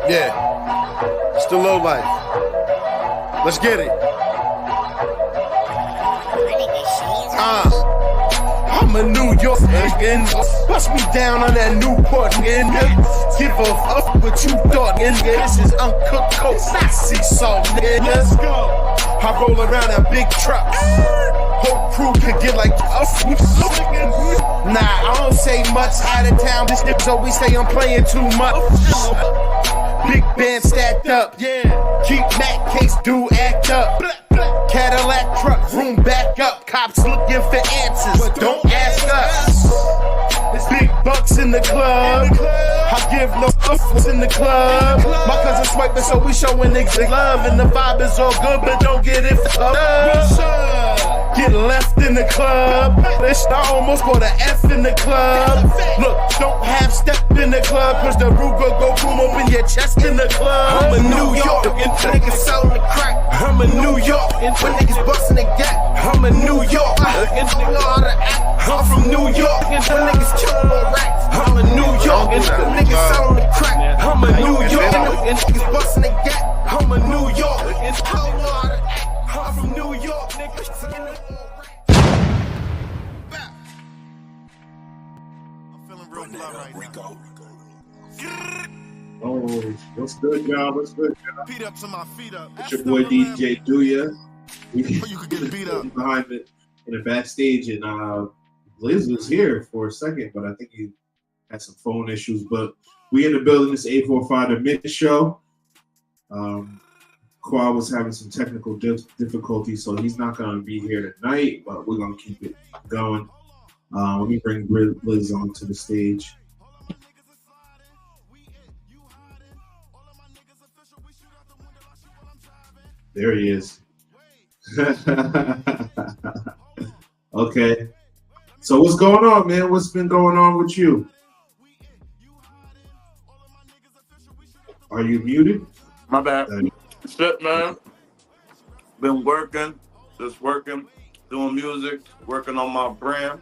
Yeah, it's the low life. Let's get it. I'm a New York nigga. Bust me down on that Newport nigga. Give a fuck what you thought, nigga. This is uncooked coke, not sea salt, nigga. Let's go. I roll around in big trucks. Whole crew could get like us. Nah, I don't say much out of town. This niggas always say I'm playing too much. Big band stacked up. Yeah. Keep Mac case, do act up. Cadillac truck, room back up. Cops looking for answers, but don't ask us. There's big bucks in the club. I give no fucks in the club. My cousin swiping, so we showing niggas love. And the vibe is all good, but don't get it fucked up. Get left in the club. Bitch, I almost bought an F in the club. Look, don't have step in the club, cause the Ruger go boom, open your chest in the club. I'm a New York, and niggas selling the crack. I'm a New York, and niggas busting the gap. I'm a New York, and they know how to act. I'm from New York, and niggas killing on racks. I'm a New York, and niggas selling the crack. I'm a New York, and niggas busting the gap. I'm a New York, and they know how to act. I'm from New York, niggas. Oh, what's good, y'all? What's good, y'all? Beat up to my feet up. It's your boy DJ Duya. You could get beat up behind it in the backstage, and Liz was here for a second, but I think he had some phone issues. But we in the building. This 845 The Minute Show. Qua was having some technical difficulties, so he's not going to be here tonight, but we're going to keep it going. Let me bring Liz onto the stage. There he is. Okay. So what's going on, man? What's been going on with you? Are you muted? My bad. Shit, man. Been working, just working, doing music, working on my brand,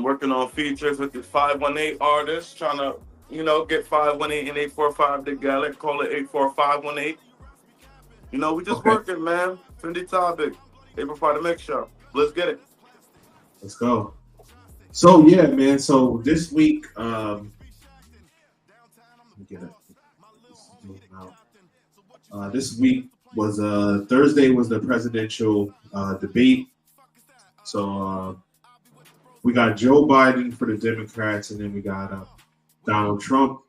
working on features with the 518 artists, trying to, get 518 and 845 together, call it 84518. We just working, man. Fendi topic. April 5 The Mix Show. Let's get it. Let's go. So yeah, man. So this week, let me get it. This week was Thursday was the presidential debate. So we got Joe Biden for the Democrats, and then we got Donald Trump,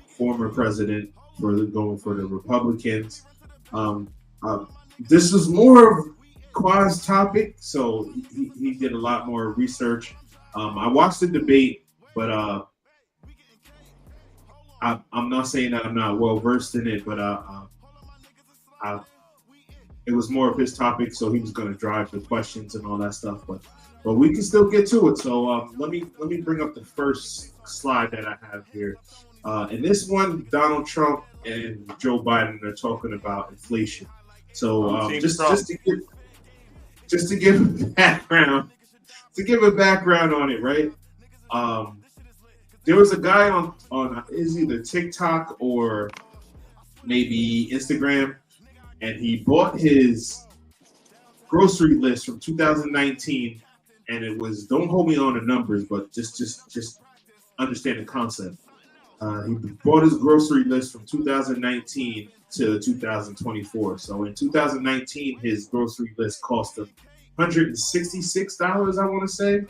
former president, going for the Republicans. This was more of Qua's topic, so he did a lot more research. I watched the debate, but I'm not saying that I'm not well versed in it, but it was more of his topic, so he was going to drive the questions and all that stuff. But we can still get to it. So let me bring up the first slide that I have here. In this one, Donald Trump and Joe Biden are talking about inflation. So just to give a background, on it, right? There was a guy on is either TikTok or maybe Instagram, and he bought his grocery list from 2019, and it was, don't hold me on the numbers, but just understand the concept. He bought his grocery list from 2019 to 2024. So in 2019, his grocery list cost him $166, I want to say.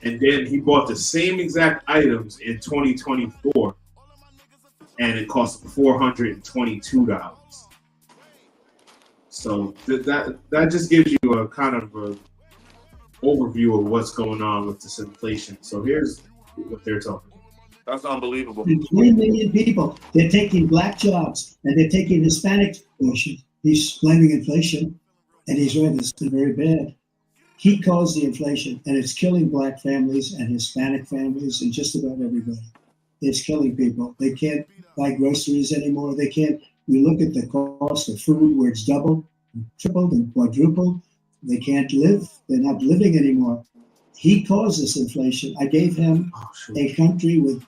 And then he bought the same exact items in 2024, and it cost him $422. So that just gives you a kind of a overview of what's going on with this inflation. So here's what they're talking about. That's unbelievable. 3 million people. They're taking black jobs and they're taking Hispanic. He's blaming inflation, and he's right. It's very bad. He caused the inflation, and it's killing black families and Hispanic families and just about everybody. It's killing people. They can't buy groceries anymore. They can't. We look at the cost of food where it's doubled, tripled, and quadrupled. They can't live. They're not living anymore. He caused this inflation. I gave him a country with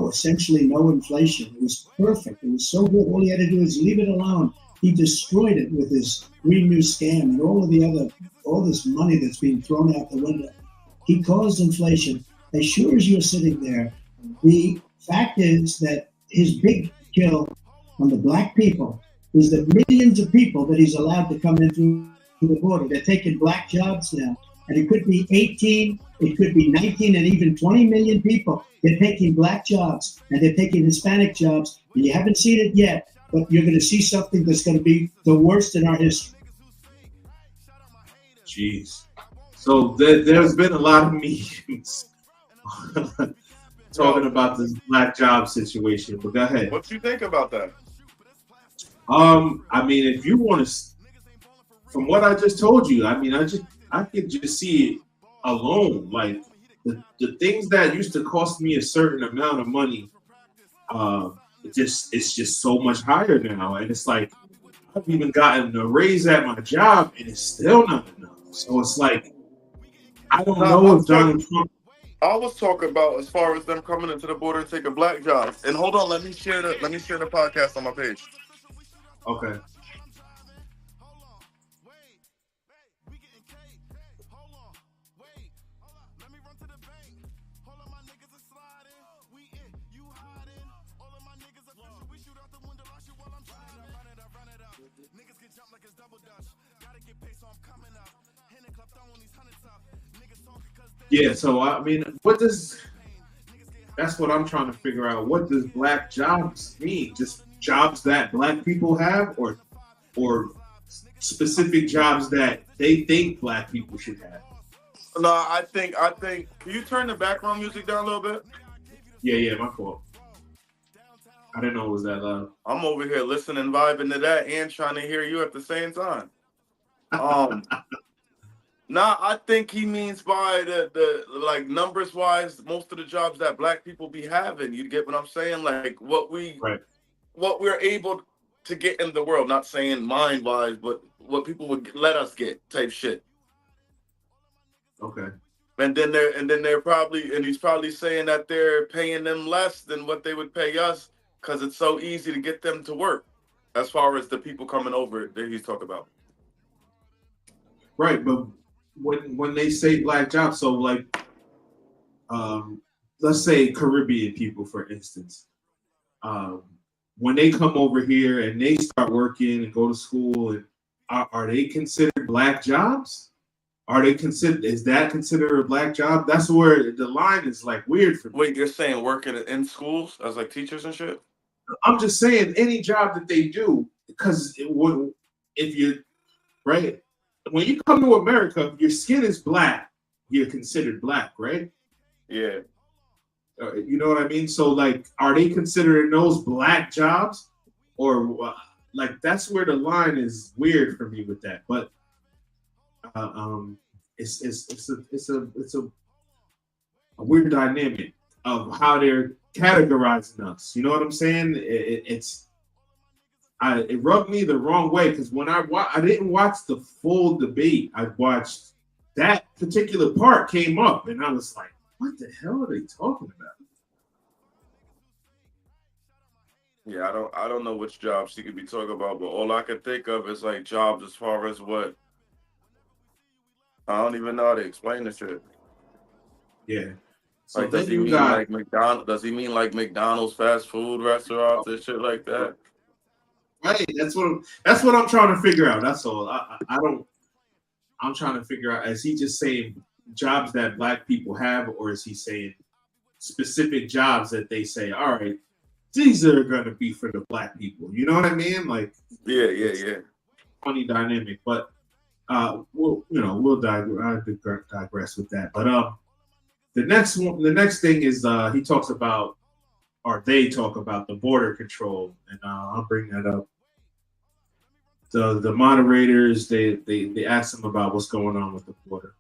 essentially no inflation. It was perfect. It was so good. All he had to do is leave it alone. He destroyed it with his Green New Scam and all this money that's being thrown out the window. He caused inflation. As sure as you're sitting there, the fact is that his big kill on the black people is the millions of people that he's allowed to come in through the border. They're taking black jobs now. And it could be 18, it could be 19, and even 20 million people. They're taking black jobs and they're taking Hispanic jobs. And you haven't seen it yet, but you're going to see something that's going to be the worst in our history. Jeez. So there's been a lot of memes talking about this black job situation, but go ahead. What you think about that? I mean, if you want to, from what I just told you, I mean, I could just see it alone. Like the things that used to cost me a certain amount of money, it's just so much higher now. And it's like, I've even gotten a raise at my job and it's still not enough. So it's like, I don't know if Donald Trump. I was talking about as far as them coming into the border and taking black jobs. And hold on, let me share the podcast on my page. Okay. Yeah, so I mean, that's what I'm trying to figure out. What does black jobs mean? Just jobs that black people have, or specific jobs that they think black people should have? No, I think. Can you turn the background music down a little bit? Yeah, my fault. I didn't know it was that loud. I'm over here listening, vibing to that, and trying to hear you at the same time. Nah, I think he means by the like numbers wise, most of the jobs that black people be having. You get what I'm saying? Like what we're able to get in the world. Not saying mind wise, but what people would let us get type shit. Okay. And then he's probably saying that they're paying them less than what they would pay us because it's so easy to get them to work. As far as the people coming over that he's talking about. Right, but when they say black jobs, so like, let's say Caribbean people, for instance, when they come over here and they start working and go to school, and are they considered black jobs? Is that considered a black job? That's where the line is like weird for me. Wait, you're saying working in schools as like teachers and shit? I'm just saying any job that they do, because if you right. When you come to America, if your skin is black, you're considered black, right? Yeah. You know what I mean? So, like, are they considering those black jobs, or like that's where the line is weird for me with that. But it's a weird dynamic of how they're categorizing us. You know what I'm saying? It rubbed me the wrong way because when I didn't watch the full debate. I watched that particular part came up, and I was like, "What the hell are they talking about?" Yeah, I don't know which jobs he could be talking about, but all I can think of is like jobs as far as what. I don't even know how to explain this shit. Yeah. So like, does he mean like McDonald's? Does he mean like McDonald's fast food restaurants and shit like that? Right, that's what I'm trying to figure out. That's all. I'm trying to figure out, is he just saying jobs that black people have, or is he saying specific jobs that they say, all right, these are gonna be for the black people? You know what I mean? Like, yeah. Funny dynamic, but we'll digress with that. But the next thing is he talks about, or they talk about the border control, and I'll bring that up. The moderators, they ask them about what's going on with the border.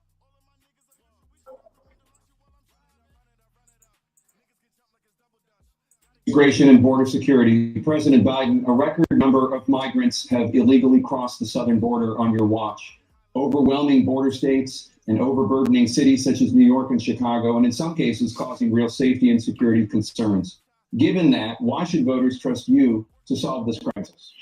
Immigration and border security. President Biden, a record number of migrants have illegally crossed the southern border on your watch. Overwhelming border states and overburdening cities such as New York and Chicago, and in some cases causing real safety and security concerns. Given that, why should voters trust you to solve this crisis?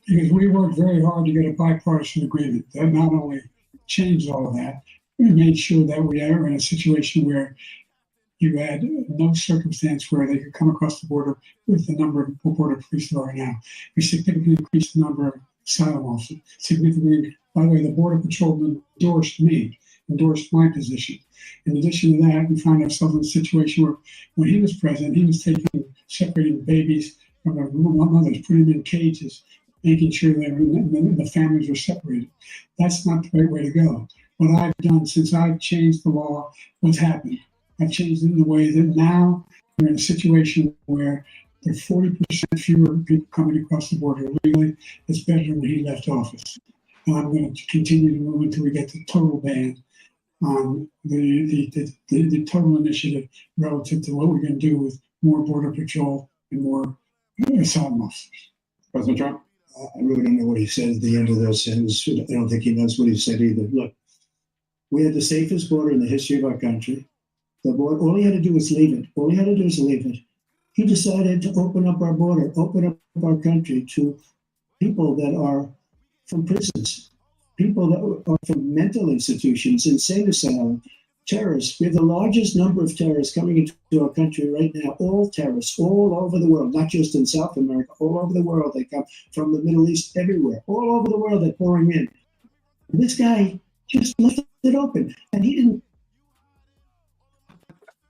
Because we worked very hard to get a bipartisan agreement that not only changed all of that, we made sure that we are in a situation where you had no circumstance where they could come across the border with the number of border police there are now. We significantly increased the number of asylum officers. Significantly, by the way, the Border Patrolman endorsed my position. In addition to that, we find ourselves in a situation where when he was president, he was separating babies from their mothers, putting them in cages, making sure that the families were separated. That's not the right way to go. What I've done since I've changed the law, what's happened? I've changed it in the way that now we're in a situation where there are 40% fewer people coming across the border illegally. It's better than when he left office. And I'm going to continue to move until we get the total ban on the total initiative relative to what we're going to do with more border patrol and more asylum officers. President Trump? I really don't know what he said at the end of that sentence. I don't think he knows what he said either. Look, we had the safest border in the history of our country. The border, all he had to do was leave it. All he had to do was leave it. He decided to open up our border, open up our country to people that are from prisons, people that are from mental institutions, insane asylum, terrorists. We have the largest number of terrorists coming into our country right now, all terrorists, all over the world, not just in South America, all over the world. They come from the Middle East, everywhere, all over the world, they're pouring in. And this guy just left it open, and he didn't.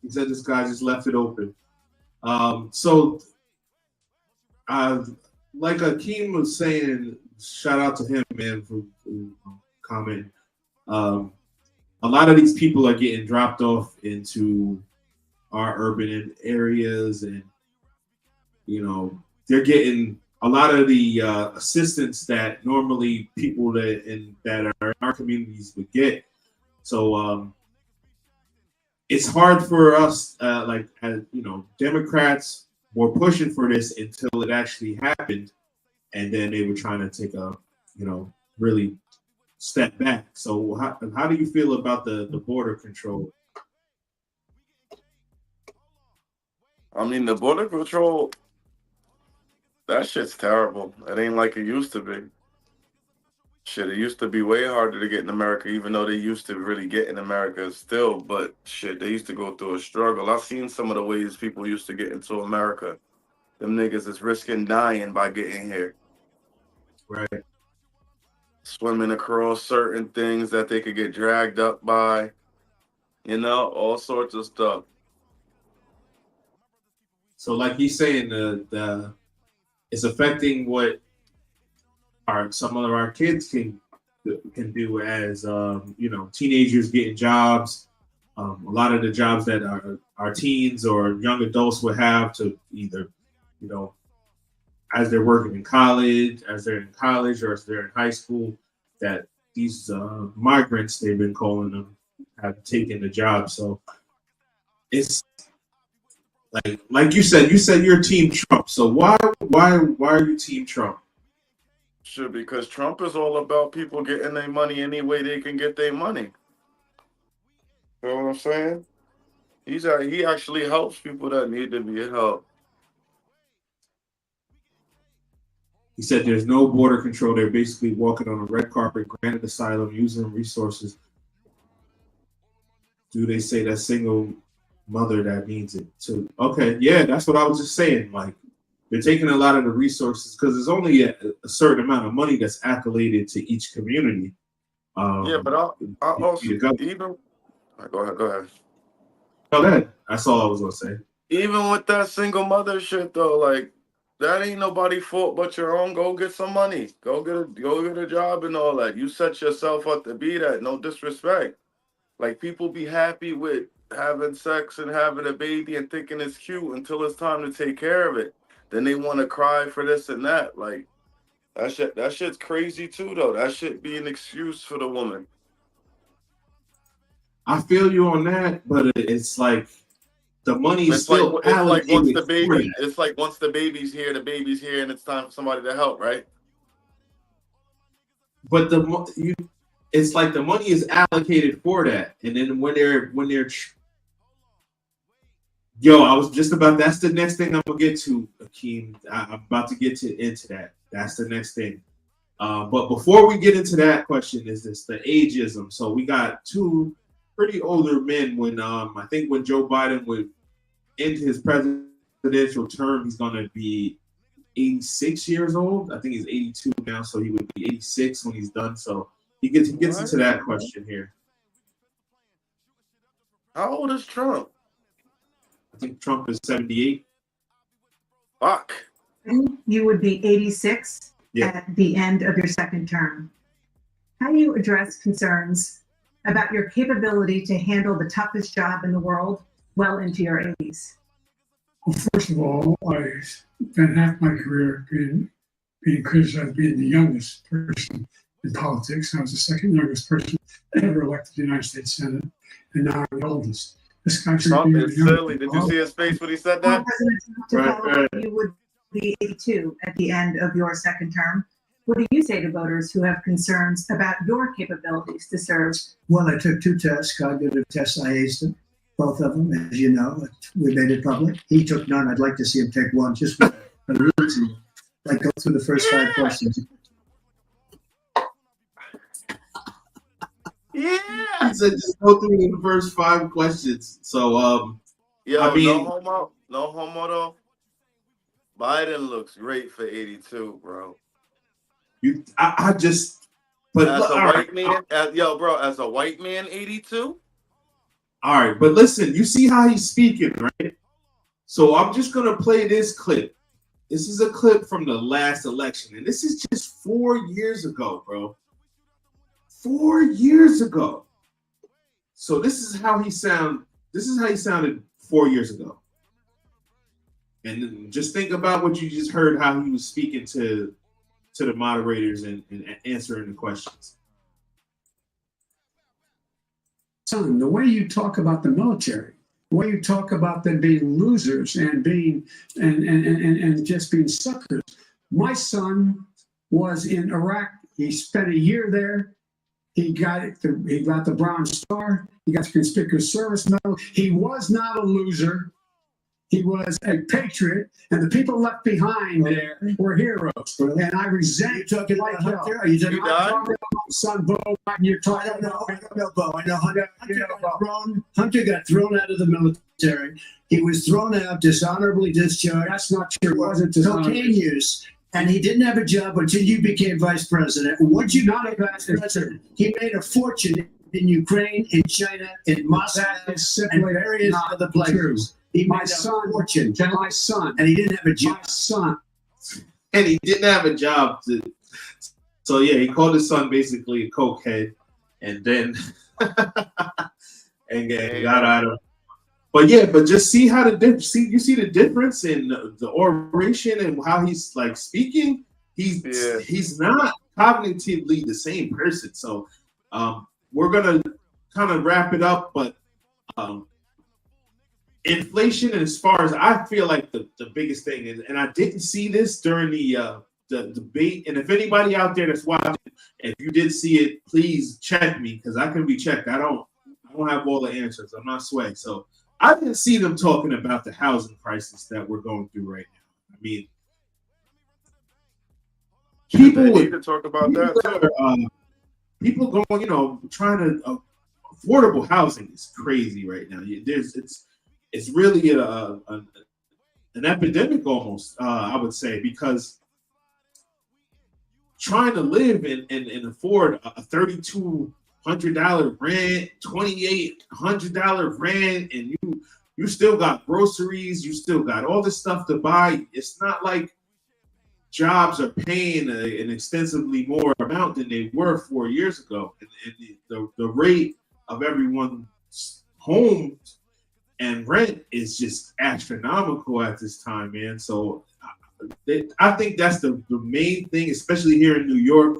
He said this guy just left it open. So, like Akeem was saying, shout out to him, man, for commenting. A lot of these people are getting dropped off into our urban areas, and they're getting a lot of the assistance that normally people that are in our communities would get. So it's hard for us, as Democrats were pushing for this until it actually happened, and then they were trying to take a really step back. So how do you feel about the border control? I mean, the border control, that shit's terrible. It ain't like it used to be. Shit, it used to be way harder to get in America, even though they used to really get in America still. But shit, they used to go through a struggle. I've seen some of the ways people used to get into America. Them niggas is risking dying by getting here. Right. Swimming across certain things that they could get dragged up by. All sorts of stuff. So like he's saying, the it's affecting what some of our kids can do as teenagers getting jobs. A lot of the jobs that our teens or young adults would have to either as they're working in college, or as they're in high school, that these migrants, they've been calling them, have taken the job. So it's like you said you're Team Trump. So why are you Team Trump? Sure, because Trump is all about people getting their money any way they can get their money. You know what I'm saying? He actually helps people that need to be helped. He said there's no border control. They're basically walking on a red carpet, granted asylum, using resources. Do they say that single mother that needs it too? Okay, yeah, that's what I was just saying. Like, they're taking a lot of the resources because there's only a certain amount of money that's allocated to each community. Yeah, but I also even go ahead. Go ahead. That's all I was gonna say. Even with that single mother shit though, like that ain't nobody's fault but your own. Go get some money. Go get a job and all that. You set yourself up to be that. No disrespect. Like people be happy with having sex and having a baby and thinking it's cute until it's time to take care of it. Then they want to cry for this and that. Like that shit's crazy too though. That shit be an excuse for the woman. I feel you on that, but it's like the money is still like once the baby. It's like once the baby's here, and it's time for somebody to help, right? But it's like the money is allocated for that, and then when they're yo, I was just about. That's the next thing I'm gonna get to, Akeem. I'm about to get into that. That's the next thing. But before we get into that question, is this the ageism? So we got two pretty older men. When I think when Joe Biden would end his presidential term, he's gonna be 86 years old. I think he's 82 now, so he would be 86 when he's done. So he gets into that question here. How old is Trump? I think Trump is 78. Fuck. You would be 86 at the end of your second term. How do you address concerns about your capability to handle the toughest job in the world well into your 80s? Well, first of all, I spent half my career being criticized being the youngest person in politics. I was the second youngest person ever elected to the United States Senate, and now I'm the oldest. This country Trump is silly. Did you see his face when he said that? Right. You would be 82 at the end of your second term. What do you say to voters who have concerns about your capabilities to serve? Well, I took 2 tests, cognitive tests. I aced them, both of them, as you know. We made it public. He took none. I'd like to see him take one. Just like go through the first 5 questions. Yeah, I said just go through the first 5 questions. So, yo, I mean, no homo though. Biden looks great for 82, bro. I just, but as look, a all white right. man, as a white man, 82. All right, but listen, you see how he's speaking, right? So I'm just gonna play this clip. This is a clip from the last election, and this is just 4 years ago, bro. 4 years ago. So this is how he sounded 4 years ago. And then just think about what you just heard, how he was speaking to the moderators and answering the questions. Son, the way you talk about the military, the way you talk about them being losers and being and just being suckers. My son was in Iraq. He spent a year there. He got the Bronze Star. He got the Conspicuous Service Medal. He was not a loser. He was a patriot, and the people left behind there were heroes. And I resent you talking about Hunter? Are you talking about son Bo? You're talking I don't know Bo. I know Hunter. Hunter got thrown out of the military. He was thrown out, dishonorably discharged. That's not true. It wasn't cocaine use. And he didn't have a job until you became vice president. Once you got a vice president, he made a fortune in Ukraine, in China, in Moscow, and various other places. He made a fortune. My son. And he didn't have a job. My son. And he didn't have a job. So yeah, he called his son basically a cokehead, and then and got out of. But yeah, but just see how you see the difference in the oration and how he's like speaking. He's not cognitively the same person. So we're gonna kind of wrap it up, but inflation, and as far as I feel like the biggest thing is, and I didn't see this during the debate, and if anybody out there that's watching, if you did see it, please check me, because I can be checked. I don't have all the answers. I'm not swaying. So I didn't see them talking about the housing crisis that we're going through right now. I mean, people need to talk about that. People going, trying to affordable housing is crazy right now. It's really an epidemic almost, I would say, because trying to live and afford a $3,200 rent, $2,800 rent, and you still got groceries, you still got all this stuff to buy. It's not like jobs are paying an extensively more amount than they were 4 years ago, and the rate of everyone's home and rent is just astronomical at this time, man. So I think that's the main thing, especially here in New York.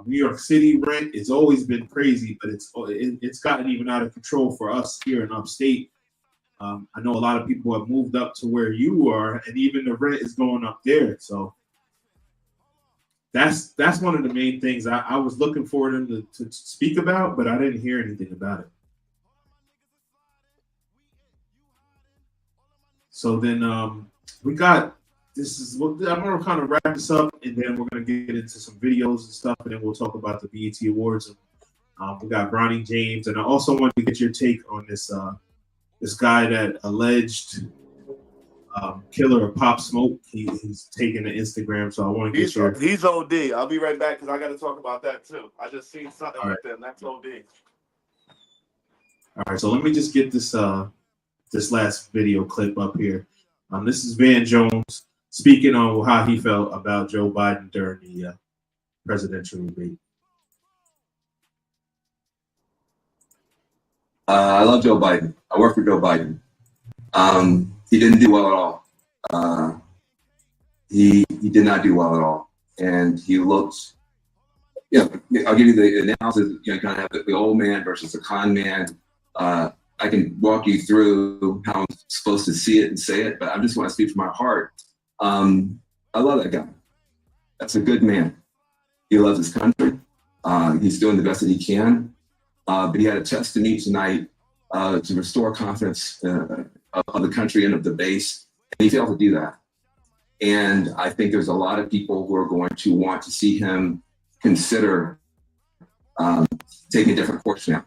New York City rent has always been crazy, but it's gotten even out of control for us here in upstate. I know a lot of people have moved up to where you are, and even the rent is going up there. So that's one of the main things I was looking for them to speak about, but I didn't hear anything about it. So then we got I'm gonna kind of wrap this up, and then we're gonna get into some videos and stuff, and then we'll talk about the BET Awards. And we got Bronny James, and I also wanted to get your take on this this guy that alleged killer of Pop Smoke. He's taking the Instagram, so I want to get your. He's OD. I'll be right back because I got to talk about that too. I just seen something like that, and that's OD. All right, so let me just get this this last video clip up here. This is Van Jones speaking on how he felt about Joe Biden during the presidential debate. I love Joe Biden. I work for Joe Biden. He didn't do well at all. He did not do well at all, and he looked. I'll give you the analysis. Kind of have the old man versus the con man. I can walk you through how I'm supposed to see it and say it, but I just want to speak from my heart. I love that guy. That's a good man. He loves his country. He's doing the best that he can. But he had a test to meet tonight to restore confidence of the country and of the base, and he failed to do that. And I think there's a lot of people who are going to want to see him consider taking a different course now.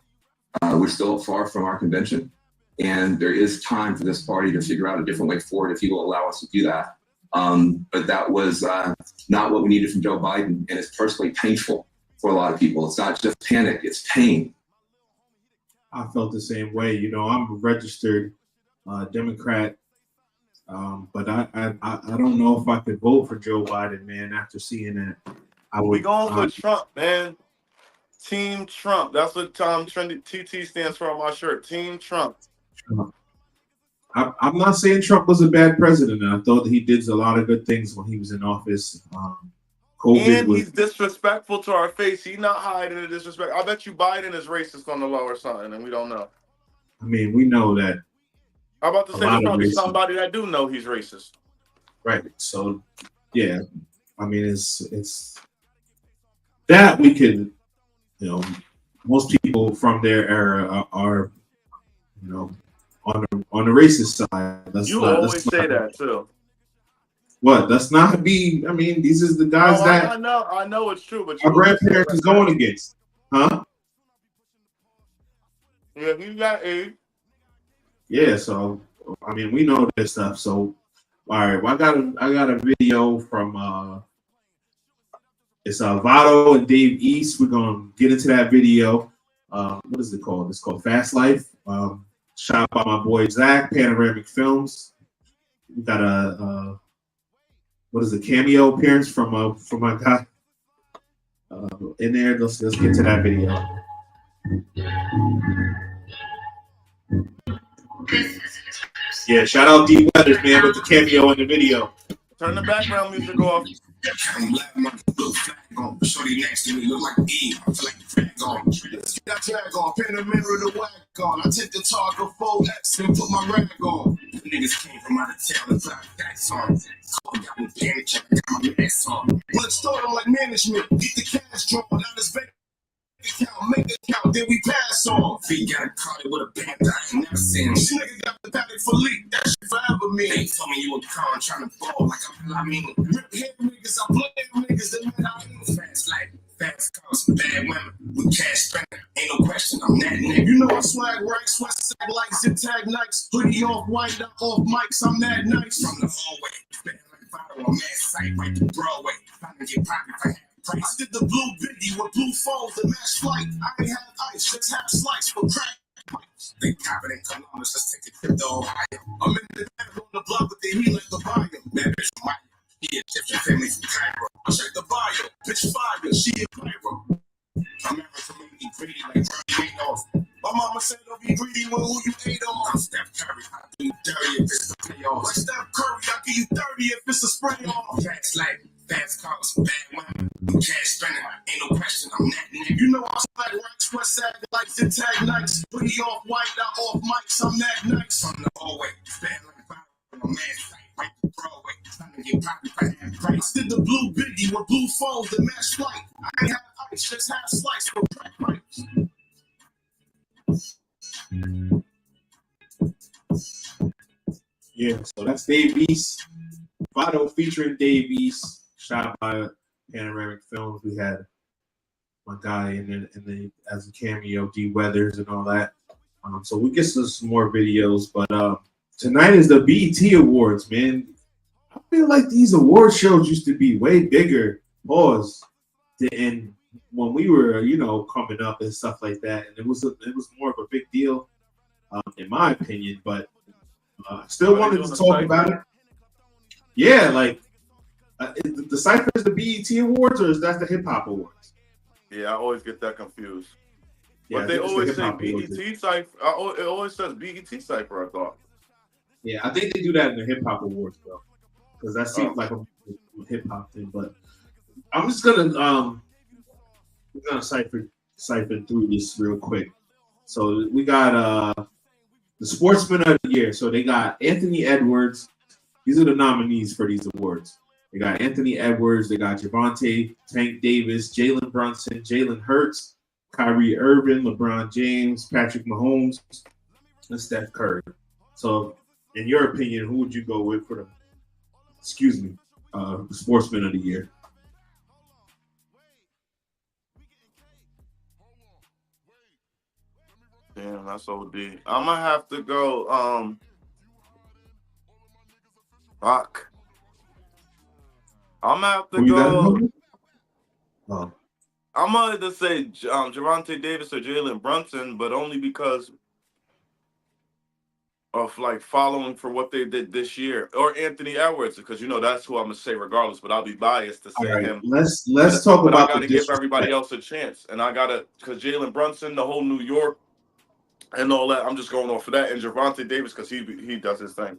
We're still far from our convention, and there is time for this party to figure out a different way forward if he will allow us to do that. But that was not what we needed from Joe Biden, and it's personally painful for a lot of people. It's not just panic, it's pain. I felt the same way. I'm a registered Democrat, but I don't know if I could vote for Joe Biden, man. After seeing that, We going for Trump, man. Team Trump. That's what TT stands for on my shirt. Team Trump. I'm not saying Trump was a bad president. I thought that he did a lot of good things when he was in office. He's disrespectful to our face. He's not hiding the disrespect. I bet you Biden is racist on the low or something, and we don't know. I mean, we know that. I'm about to say there's probably somebody that do know he's racist. Right. So, yeah. I mean, it's that we could, most people from their era are on the racist side. You always say that too. What? Let's not be. I mean, these is the guys that I know it's true, but our grandparents is going against, huh? Yeah, he got A. Yeah, so I mean, we know this stuff. So, all right, well, I got a video from it's Vado and Dave East. We're gonna get into that video. What is it called? It's called Fast Life. Shot by my boy Zach, Panoramic Films. We got a cameo appearance from my guy in there. Let's get to that video. Yeah, shout out D Weathers, man, with the cameo in the video. Turn the background music off. Shorty next to me look like E. I feel like the flag on. That tag on, pin the mirror to whack on. I take the Targa 4X and put my rag on. The niggas came from out of town and fly facts on. Got me panic, check, got my ass on. When it started like management, get the cash drawn out his bank account, make it count, then we pass on. V got caught it with a band that I ain't never seen. This nigga got the paddock for leak, that shit forever me. They told me you a con trying to ball like I mean. Rip head niggas, I play niggas, that man I ain't fast like fast cars, bad women, we cash spending, ain't no question, I'm that nigga. You know I swag right, sweat sag like zip tag Nikes, hoodie off white, off mics, I'm that nice. From the hallway, spinning like Vado on mad sight, right to Broadway, trying to get poppin' for half. I did the blue biddy with blue phones and match flight. I ain't have ice, just have slice for crack. They copping in Columbus, let's take a trip to Ohio. I'm in the back on the block with the heat like the bio. That bitch from Mike, he Egyptian family from Cairo. I check the bio, bitch fire, she a pyro. I'm ever from me greedy like Bernie Madoff. My mama said don't be greedy when who you ate on. I'm Steph Curry, I do you dirty if it's the playoffs. Like Steph Curry, I give you 30 if it's a spray off. Fast life. Fast cars, bad women, cash spending, ain't no question, I'm that nigga. You know I swag right, sweat sag like zip tag Nikes, hoodie off white, I off mics, I'm that nice. From the hallway, spend like Vado on a mad sight, right to Broadway, trying to get poppy for half price. Ice did the blue biggie with blue phones that match light. I ain't have ice, just have slice for crack pipes. Yeah, so that's Dave East. Vado featuring Dave East, shot by Panoramic Films. We had my guy in the as a cameo, D Weathers and all that. So we get some more videos, but tonight is the BET Awards, man. I feel like these award shows used to be way bigger, than when we were, coming up and stuff like that. And it was more of a big deal, in my opinion. But still wanted to talk about it. Yeah, like the Cypher is the BET Awards, or is that the Hip Hop Awards? Yeah, I always get that confused. Yeah, but they always say Awards. BET Cypher. It always says BET Cypher, I thought. Yeah, I think they do that in the Hip Hop Awards, though, because that seems like a hip hop thing. But I'm just gonna cipher through this real quick. So we got the Sportsman of the Year. So they got Anthony Edwards. These are the nominees for these awards. They got Anthony Edwards. They got Javonte, Tank Davis, Jalen Brunson, Jalen Hurts, Kyrie Irving, LeBron James, Patrick Mahomes, and Steph Curry. So, in your opinion, who would you go with for the Sportsman of the Year? Damn, that's OD. I'm gonna have to go. Fuck. I'm gonna have to go. Oh. I'm gonna either say Javonte Davis or Jalen Brunson, but only because of like following for what they did this year, or Anthony Edwards, because that's who I'm gonna say regardless. But I'll be biased to say him. Let's talk but about. I gotta give everybody else a chance, and I gotta because Jalen Brunson, the whole New York, and all that. I'm just going off of that, and Javonte Davis because he does his thing.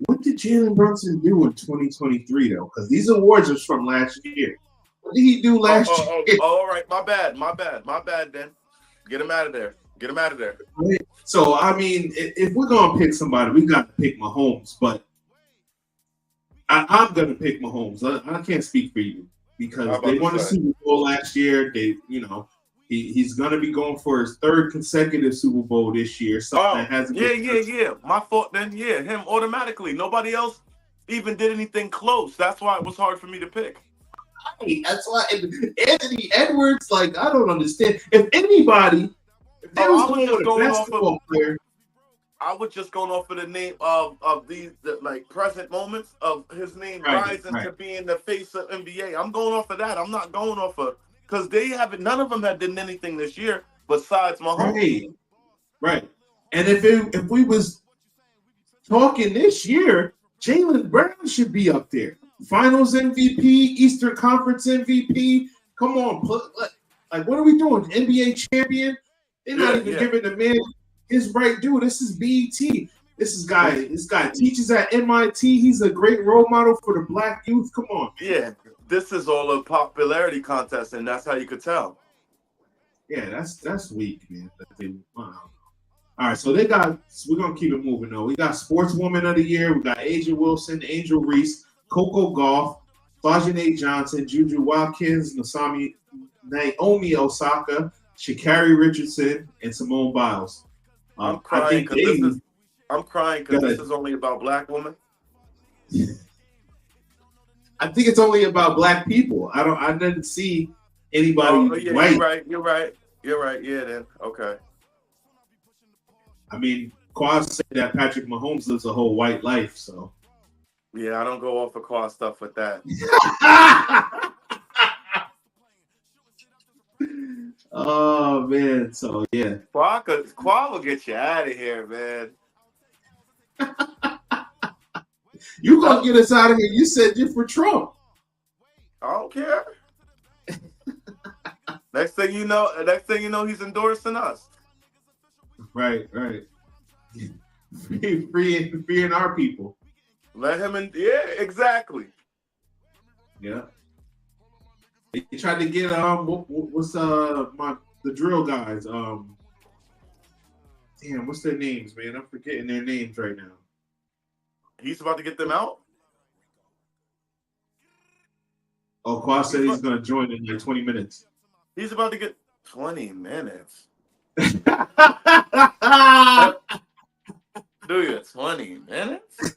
What did Jalen Brunson do in 2023 though? Because these awards are from last year. What did he do last year? All right, my bad. Then get him out of there. So I mean, if we're gonna pick somebody, we got to pick Mahomes. But I'm gonna pick Mahomes. I can't speak for you because they won the Super Bowl last year. He's gonna be going for his third consecutive Super Bowl this year. Yeah. My fault then. Yeah, him automatically. Nobody else even did anything close. That's why it was hard for me to pick. That's why Anthony Edwards. Like I don't understand. If there was going with a basketball player, I was just going off of the name of these like present moments of his name rising to being the face of NBA. I'm going off of that. I'm not going off of. Because they haven't, none of them have done anything this year besides Mahomes. Right. And if we was talking this year, Jaylen Brown should be up there. Finals MVP, Eastern Conference MVP. Come on, like what are we doing? NBA champion? They're not even giving the man his right due. This is BET. This guy teaches at MIT. He's a great role model for the black youth. Come on. Yeah. This is all a popularity contest, and that's how you could tell. Yeah, that's weak, man. Wow. All right, so we're gonna keep it moving though. We got Sportswoman of the Year. We got Asia Wilson, Angel Reese, Coco Gauff, Fajane Johnson, Juju Watkins, Naomi Osaka, Sha'Carri Richardson, and Simone Biles. I'm crying because this is only about black women. I think it's only about black people. I didn't see anybody white. You're right. Yeah, then okay. I mean, Quaz said that Patrick Mahomes lives a whole white life, so. Yeah, I don't go off of Quaz stuff with that. Oh man, so yeah. Quaz will get you out of here, man. You gonna get us out of here? You said you're for Trump. I don't care. Next thing you know, he's endorsing us. Right. Freeing our people. Let him in. Yeah, exactly. Yeah. They tried to get what's the drill guys? Damn, what's their names, man? I'm forgetting their names right now. He's about to get them out? Oh, Quad said he's gonna join in like 20 minutes. He's about to get 20 minutes. Do you 20 minutes?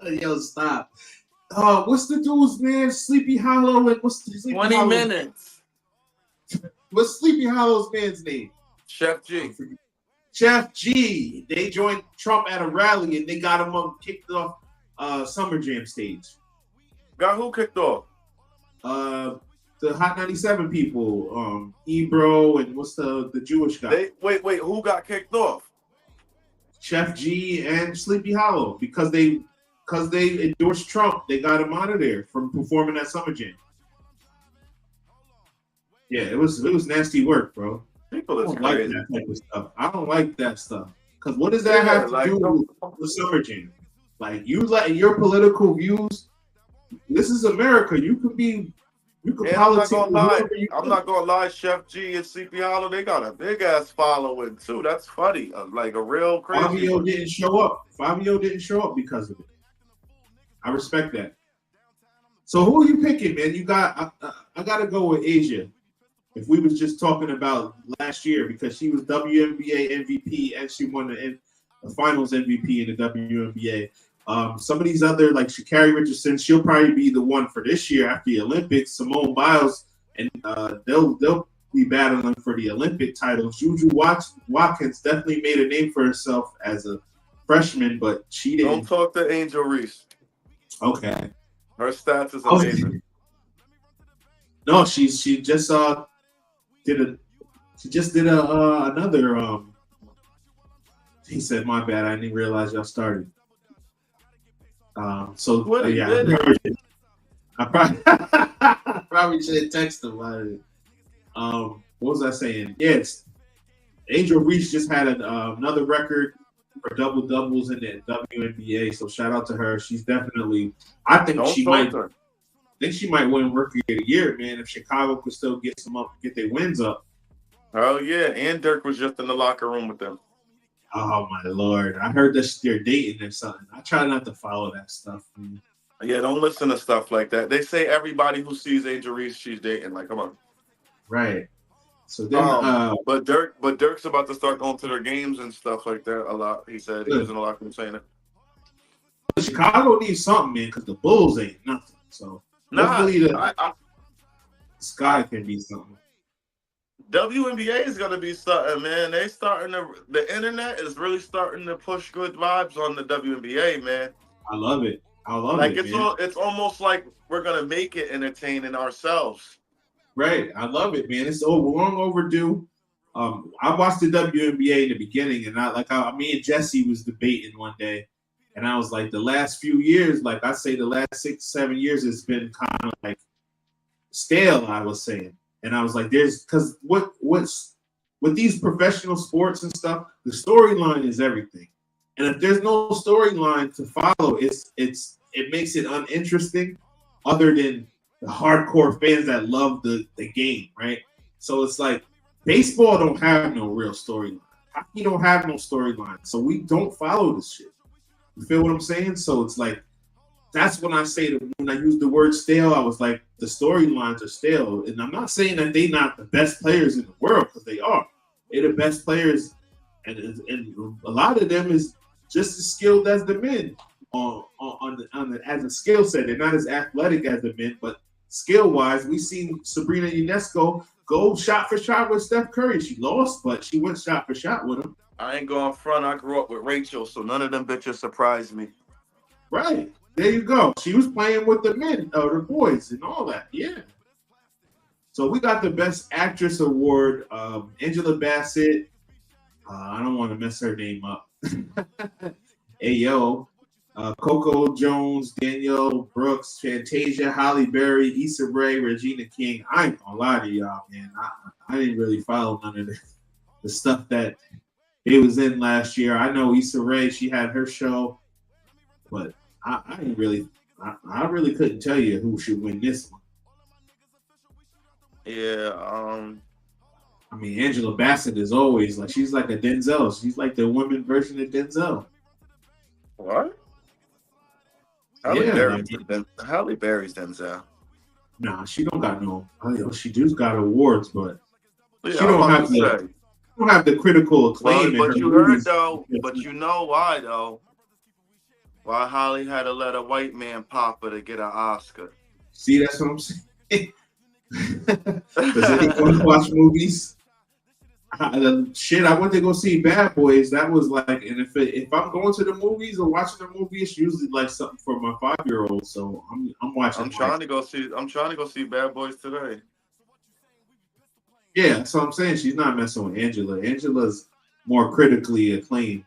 Yo, stop. What's the dude's name? Sleepy Hollow and what's the Sleepy 20 Hollow's minutes. What's Sleepy Hollow's man's name? Chef G. Chef G. They joined Trump at a rally and they got him kicked off Summer Jam stage. Got who kicked off? The Hot 97 people, Ebro and what's the Jewish guy? Wait, who got kicked off? Chef G and Sleepy Hollow because they endorsed Trump. They got him out of there from performing at Summer Jam. Yeah, it was nasty work, bro. People is like crazy. that type of stuff. I don't like that stuff because what does that have to do with Summer Jam? Like you let your political views. This is America. You could politic. I'm not gonna lie. Chef G and Sleepy Hollow, they got a big ass following too. That's funny. Like a real crazy. Fabio didn't show up. Fabio didn't show up because of it. I respect that. So who are you picking, man? You got. I gotta go with Asia. If we was just talking about last year, because she was WNBA MVP and she won the Finals MVP in the WNBA. Some of these other, like Sha'Carri Richardson, she'll probably be the one for this year after the Olympics. Simone Biles, and they'll be battling for the Olympic titles. Juju Watkins definitely made a name for herself as a freshman, but she didn't. Don't talk to Angel Reese. Okay. Her stats is amazing. No, she just did another. He said, "My bad, I didn't realize y'all started." I probably should text him about it. What was I saying? Yes, Angel Reese just had another record for double doubles in the WNBA. So shout out to her. She's definitely. I think she might win Rookie of the Year, man. If Chicago could still get their wins up. Oh yeah, and Dirk was just in the locker room with them. Oh my Lord! I heard that they're dating or something. I try not to follow that stuff. Man. Yeah, don't listen to stuff like that. They say everybody who sees Angel Reese, she's dating. Like, come on. Right. So then, but Dirk's about to start going to their games and stuff like that a lot. He said he was in a locker room saying it. Chicago needs something, man, because the Bulls ain't nothing. So hopefully the Sky can be something. WNBA is gonna be something, man. The internet is really starting to push good vibes on the WNBA, man. I love it. It's almost like we're gonna make it entertaining ourselves. Right. I love it, man. It's long overdue. I watched the WNBA in the beginning, and me and Jesse was debating one day, and I was like, the last few years, like I say, the last 6-7 years, it's been kind of like stale. I was saying. And I was like, because what's with these professional sports and stuff, the storyline is everything. And if there's no storyline to follow, it makes it uninteresting other than the hardcore fans that love the game, right? So it's like baseball don't have no real storyline. Hockey don't have no storyline. So we don't follow this shit. You feel what I'm saying? So it's like, that's when I say that when I use the word stale, I was like, the storylines are stale. And I'm not saying that they're not the best players in the world, because they are. They're the best players, and a lot of them is just as skilled as the men as a skill set. They're not as athletic as the men, but skill-wise, we seen Sabrina Ionescu go shot for shot with Steph Curry. She lost, but she went shot for shot with him. I ain't going front. I grew up with Rachel, so none of them bitches surprised me. Right. There you go. She was playing with the men, the boys, and all that. Yeah. So we got the Best Actress Award. Angela Bassett. I don't want to mess her name up. Ayo. Coco Jones, Danielle Brooks, Fantasia, Halle Berry, Issa Rae, Regina King. I ain't gonna lie to y'all, man. I didn't really follow none of the stuff that it was in last year. I know Issa Rae, she had her show, but I really couldn't tell you who should win this one. Yeah, I mean, Angela Bassett is always like, she's like a Denzel. She's like the women version of Denzel. What? Halle Berry's Denzel. Nah, she don't got no. I know she just got awards, but Yeah, she I'm don't about have to the say. don't have the critical acclaim. But in her you heard movies. though. But you know why though? Why Holly had to let a white man pop her to get an Oscar? See, that's what I'm saying. Does anyone watch movies? Shit, I went to go see Bad Boys. That was like, and if I'm going to the movies or watching a movie, it's usually like something for my 5-year-old. So I'm watching. I'm trying to go see Bad Boys today. Yeah, that's what I'm saying. She's not messing with Angela. Angela's more critically acclaimed.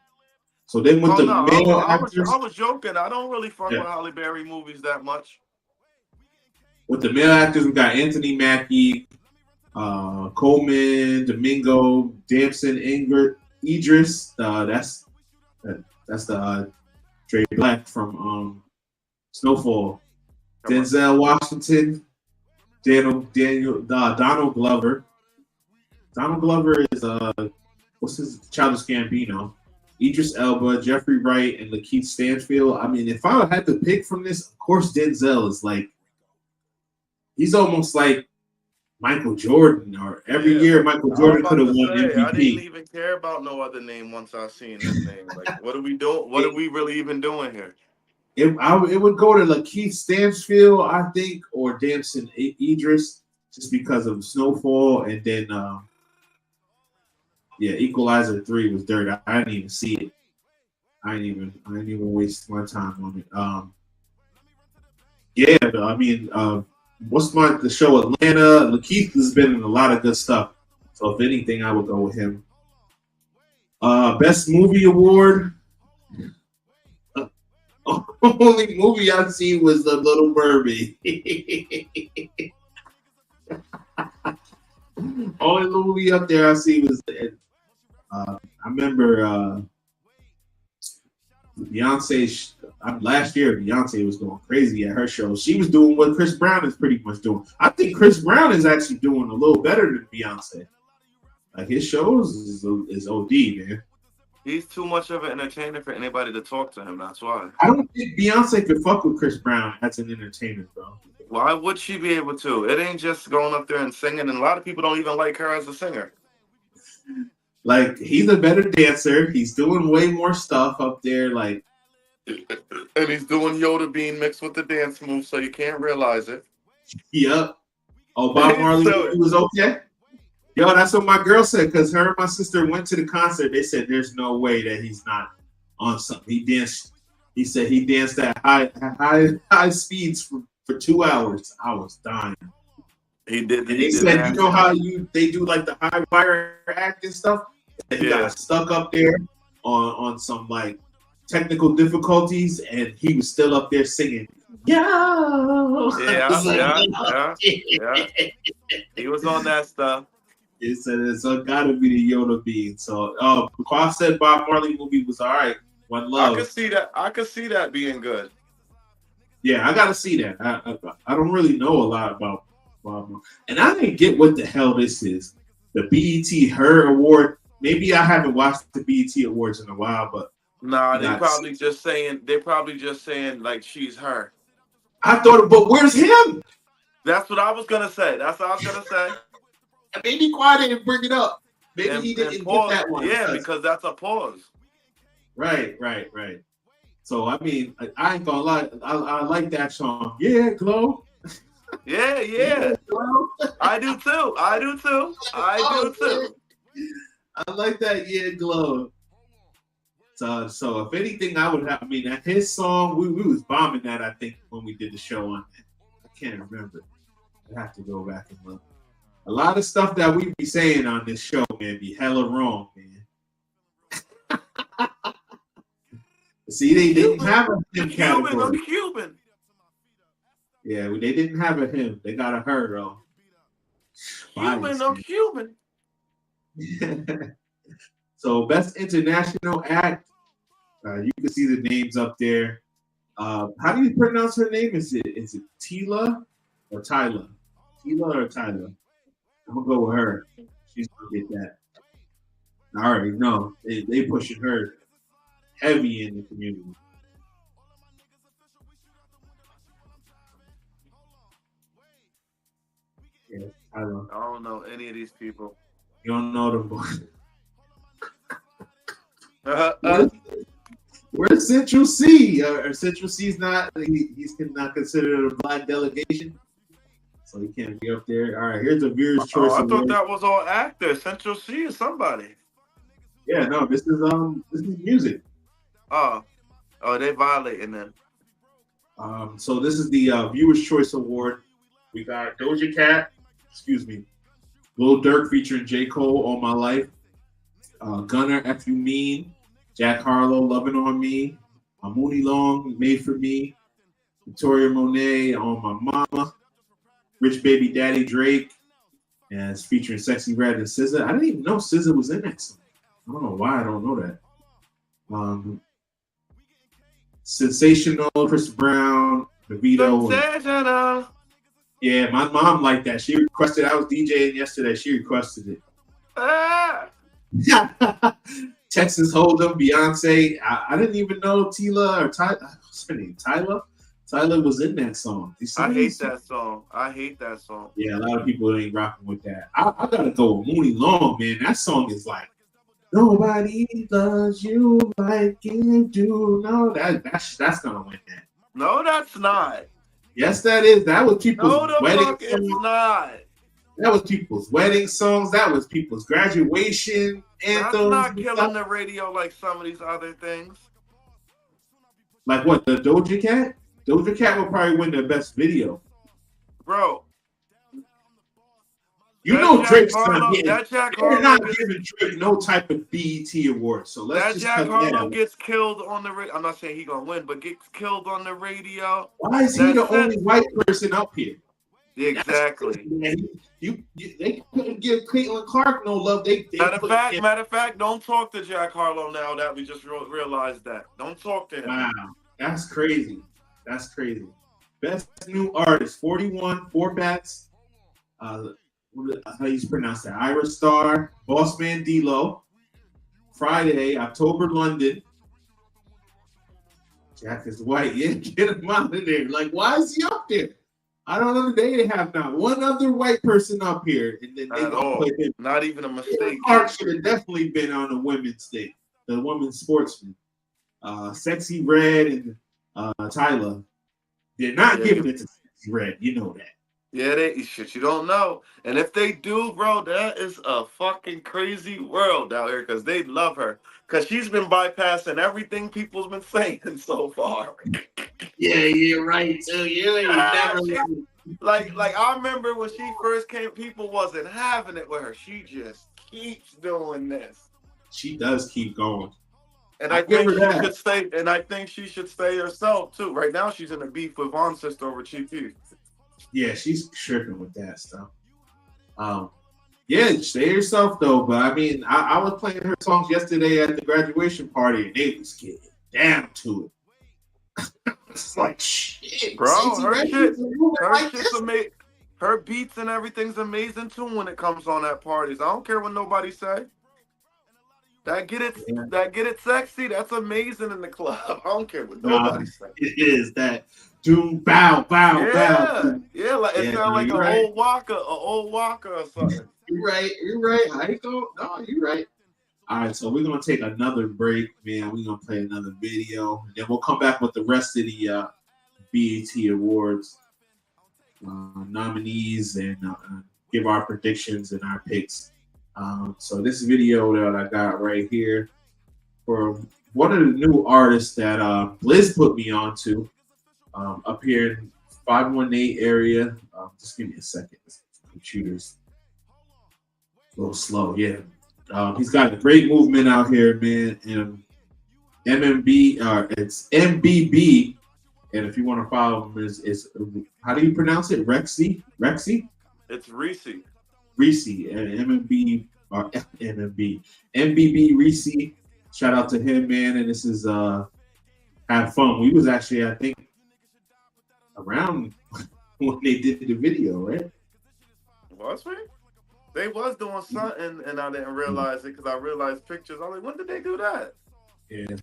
So then with the male actors, I was joking. I don't really fuck with Halle Berry movies that much. With the male actors, we got Anthony Mackie, Coleman, Domingo, Damson, Ingrid, Idris. That's the Dre Black from Snowfall. Denzel Washington, Donald Glover. Donald Glover is what's his Childish Gambino. Idris Elba, Jeffrey Wright, and Lakeith Stanfield. I mean, if I had to pick from this, of course Denzel is like, he's almost like Michael Jordan, or every year Michael Jordan could have won MVP. I didn't even care about no other name once I seen his name. Like, what are we doing? What are we really even doing here? It would go to Lakeith Stanfield, I think, or Damson Idris, just because of Snowfall, and then Equalizer 3 was dirt. I didn't even see it. I didn't even waste my time on it. I mean, what's the show Atlanta? Lakeith has been in a lot of good stuff. So if anything, I would go with him. Best movie award. Only movie I've seen was The Little Mermaid. Only movie up there I see was I remember Beyonce. Last year, Beyonce was going crazy at her show. She was doing what Chris Brown is pretty much doing. I think Chris Brown is actually doing a little better than Beyonce. Like, his shows is OD, man. He's too much of an entertainer for anybody to talk to him. That's why. I don't think Beyonce could fuck with Chris Brown as an entertainer, bro. Why would she be able to? It ain't just going up there and singing, and a lot of people don't even like her as a singer. Like, he's a better dancer. He's doing way more stuff up there. Like, and he's doing Yoda Bean mixed with the dance move, so you can't realize it. Yep. Oh, Bob Marley was okay? Yo, that's what my girl said, because her and my sister went to the concert. They said there's no way that he's not on something. He danced. He said he danced at high speeds for 2 hours. I was dying. He did. And they said, you know how they do like the high wire act and stuff? He got stuck up there on some like technical difficulties, and he was still up there singing. Yo! Yeah. He was on that stuff. It said it's gotta be the Yoda Bean. So, Quaf said Bob Marley movie was all right. One Love. I could see that being good. Yeah, I gotta see that. I don't really know a lot about Bob Marley, and I didn't get what the hell this is. The BET Her Award. Maybe I haven't watched the BET Awards in a while, but nah, they're probably just saying like she's her. I thought, but where's him? That's what I was gonna say. Maybe Quiet didn't bring it up. Maybe he didn't get that one. Yeah, because that's a pause. Right. So I mean, I ain't gonna lie. I like that song. Yeah, Glow. Yeah. I do too. I like that. Yeah, Glow. So if anything, I would have. I mean, his song, we was bombing that. I think when we did the show on it. I can't remember. I have to go back and look. A lot of stuff that we be saying on this show, man, be hella wrong, man. See, they didn't have a him category. I'm Cuban. Yeah, they didn't have a him. They got a her, though. I'm Cuban. So, best international act. You can see the names up there. How do you pronounce her name? Is it Tila or Tyla? Tila or Tyla? I'm gonna go with her. She's gonna get that. I already know they pushing her heavy in the community. Yeah, Tyler. I don't know any of these people. You don't know them boys. Uh, Where's Central C? Or Central C's not, he's not considered a black delegation, so he can't be up there. All right, here's a viewer's choice. I thought award. that was all actors. Central C is somebody. Yeah, no, this is music. Oh, they violating then. So this is the viewer's choice award. We got Doja Cat, Lil Durk featuring J. Cole, All My Life, Gunner, F You Mean, Jack Harlow, Loving On Me, Mooney Long, Made For Me, Victoria Monet, On My Mama, Rich Baby Daddy Drake, and it's featuring Sexy Red and SZA. I didn't even know SZA was in that song. I don't know why I don't know that. Sensational, Chris Brown, DeVito. Sensational. Yeah, my mom liked that. She requested. I was DJing yesterday. She requested it. Ah. Texas Hold'em, Beyonce. I didn't even know Tila or Tyler. What's her name? Tyler. Tyler was in that song. I hate that song. Yeah, a lot of people ain't rocking with that. I gotta go with Mooney Long, man. That song is like, nobody loves you like you do. No, that's gonna win that. No, that's not. Yes, that is. That was people's wedding songs. It's not. That was people's wedding songs. That was people's graduation anthems. That's not killing the radio like some of these other things. Like what? The Doja Cat? Doja Cat will probably win the best video. Bro. You know Drake's not getting. They're not giving Drake no type of BET award. So let's just Jack Harlow gets killed on the radio. I'm not saying he's gonna win, but gets killed on the radio. Why is he the only white person up here? Exactly. They couldn't give Caitlin Clark no love. Matter of fact, don't talk to Jack Harlow now that we just realized that. Don't talk to him. Wow, that's crazy. That's crazy. Best new artist, 41, 4 bats. How you pronounce that? Ira Star, Bossman D-Lo, Friday, October London. Jack is white. Yeah, get him out of there. Like, why is he up there? I don't know. They have not one other white person up here, and then they don't play him. Not even a mistake. Clark should have definitely been on the women's thing, the women's sportsman. Sexy Red and Tyler. They're not giving it to Sexy Red. You know that. Yeah, you don't know. And if they do, bro, that is a fucking crazy world out here because they love her. Because she's been bypassing everything people's been saying so far. Yeah, you're right, too. You ain't never... Like I remember when she first came, people wasn't having it with her. She just keeps doing this. She does keep going. And I think she should stay, and I think she should stay herself, too. Right now, she's in a beef with Von's sister over Chief Keef. Yeah, she's tripping with that stuff. Yeah, stay yourself though. But I mean, I was playing her songs yesterday at the graduation party, and they was getting down to it. It's like shit, bro. Her beats and everything's amazing too when it comes on at parties. I don't care what nobody say. That get it sexy. That's amazing in the club. I don't care what nobody say. It is that. Doom, bow, bow. Yeah, like it sounds like an old Waka or something. You're right. I ain't go. No, you're right. All right, so we're gonna take another break, man. We're gonna play another video, and then we'll come back with the rest of the BET Awards nominees and give our predictions and our picks. So this video that I got right here for one of the new artists that Blizz put me onto. Up here in 518 area. Just give me a second. This computer's a little slow. Yeah. He's got a great movement out here, man. And it's MBB. And if you want to follow him, is how do you pronounce it? Rexy? It's Reese. Reese and MBB Reese. Shout out to him, man. And this is have fun. We was actually, I think, around when they did the video, right? Was we? They was doing something, and I didn't realize it because I realized pictures. I was like, when did they do that? Yeah.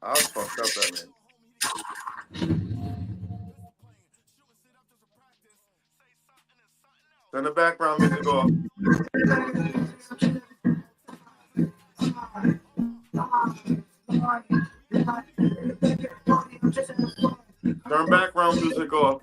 I was fucked up that man. Turn the background music off. Turn background music off.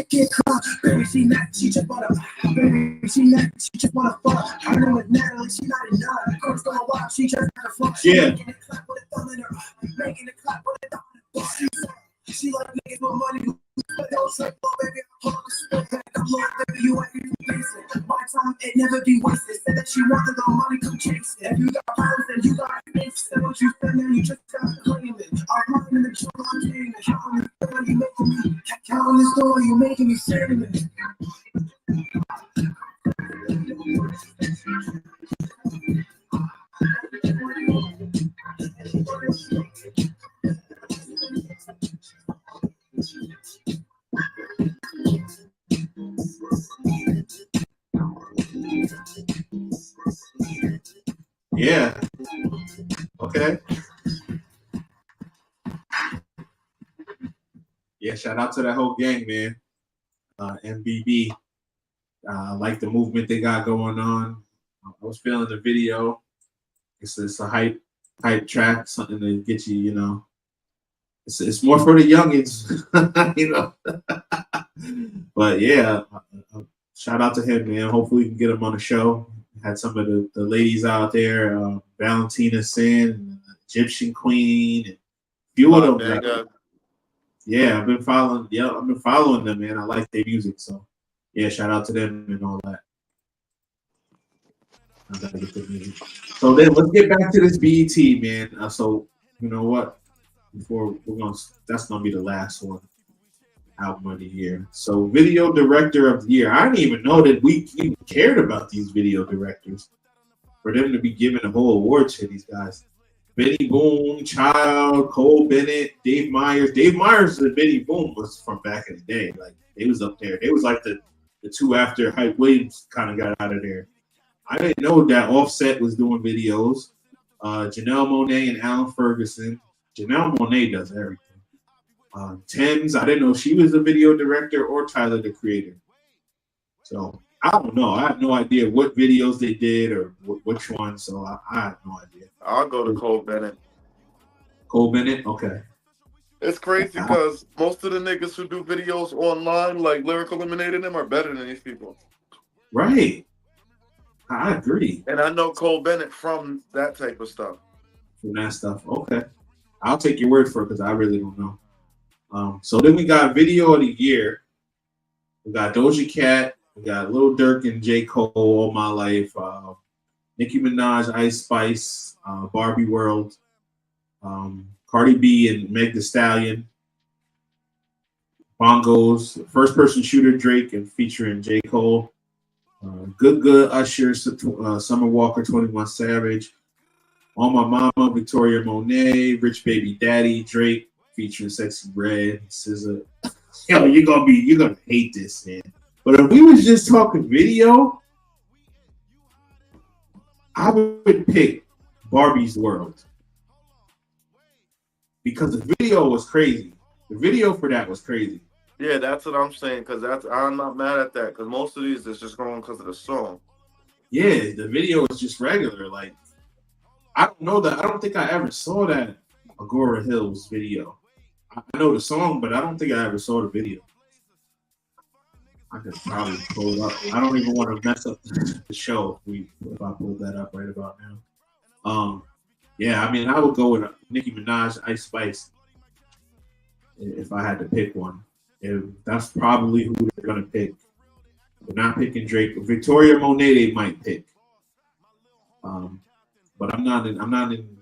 Get caught, baby, she not, she just wanna, baby, she not, she just wanna fuck. I know with Natalie, she not enough. Girls going wild, she just wanna fuck. Yeah. Making it clap with a thumb in her, making it clap with a thumb in her. She like niggas with money, but don't say, oh, baby, I'm on the spit. Come on, baby, you ain't even basic. My time, it never be wasted. Said that she wanted the money, come chase it. If you got problems, then you got face. Said what you spend, then you just gotta claim it. I'm running in the truck, I'm getting it. Counting this door, you making me, counting this door, you making me saving it. Yeah. Okay. Yeah, shout out to that whole gang, man. MBB. I like the movement they got going on. I was feeling the video. It's a hype track, something to get you, you know. It's more for the youngins, you know. But yeah, shout out to him, man. Hopefully we can get him on the show. Had some of the ladies out there, Valentina Sin, Egyptian Queen, and a few of them. Yeah, I've been following them, man. I like their music, so yeah, shout out to them and all that. I gotta get the music. So then let's get back to this BET, man. So you know what? That's gonna be the last one. Album of the year. So video director of the year. I didn't even know that we even cared about these video directors. For them to be giving a whole award to these guys. Benny Boom, Child, Cole Bennett, Dave Myers. Dave Myers and Benny Boom was from back in the day. Like they was up there. They was like the two after Hype Williams kind of got out of there. I didn't know that Offset was doing videos. Janelle Monáe and Alan Ferguson. Janelle Monáe does everything. Thames, I didn't know she was a video director or Tyler the Creator. So I don't know. I have no idea what videos they did or which one. So I have no idea. I'll go to Cole Bennett. Cole Bennett? Okay. It's crazy because most of the niggas who do videos online, like Lyric Eliminated them, are better than these people. Right. I agree. And I know Cole Bennett from that type of stuff. From that stuff. Okay. I'll take your word for it because I really don't know. So then we got video of the year. We got Doja Cat. We got Lil Durk and J. Cole, All My Life. Nicki Minaj, Ice Spice, Barbie World. Cardi B and Meg Thee Stallion. Bongos. First Person Shooter Drake and featuring J. Cole. Good Good Usher, Summer Walker, 21 Savage. On My Mama, Victoria Monet. Rich Baby Daddy, Drake. Featuring Sexy Red, SZA. Yo, you're gonna hate this, man. But if we was just talking video, I would pick Barbie's World. Because the video was crazy. The video for that was crazy. Yeah, that's what I'm saying, because I'm not mad at that, because most of these is just going because of the song. Yeah, the video is just regular. Like, I don't know that. I don't think I ever saw that Agora Hills video. I know the song, but I don't think I ever saw the video. I could probably pull it up. I don't even want to mess up the show if I pull that up right about now. Yeah, I mean, I would go with Nicki Minaj, Ice Spice if I had to pick one. That's probably who they're gonna pick. They're not picking Drake. Victoria Monet they might pick. But I'm not in.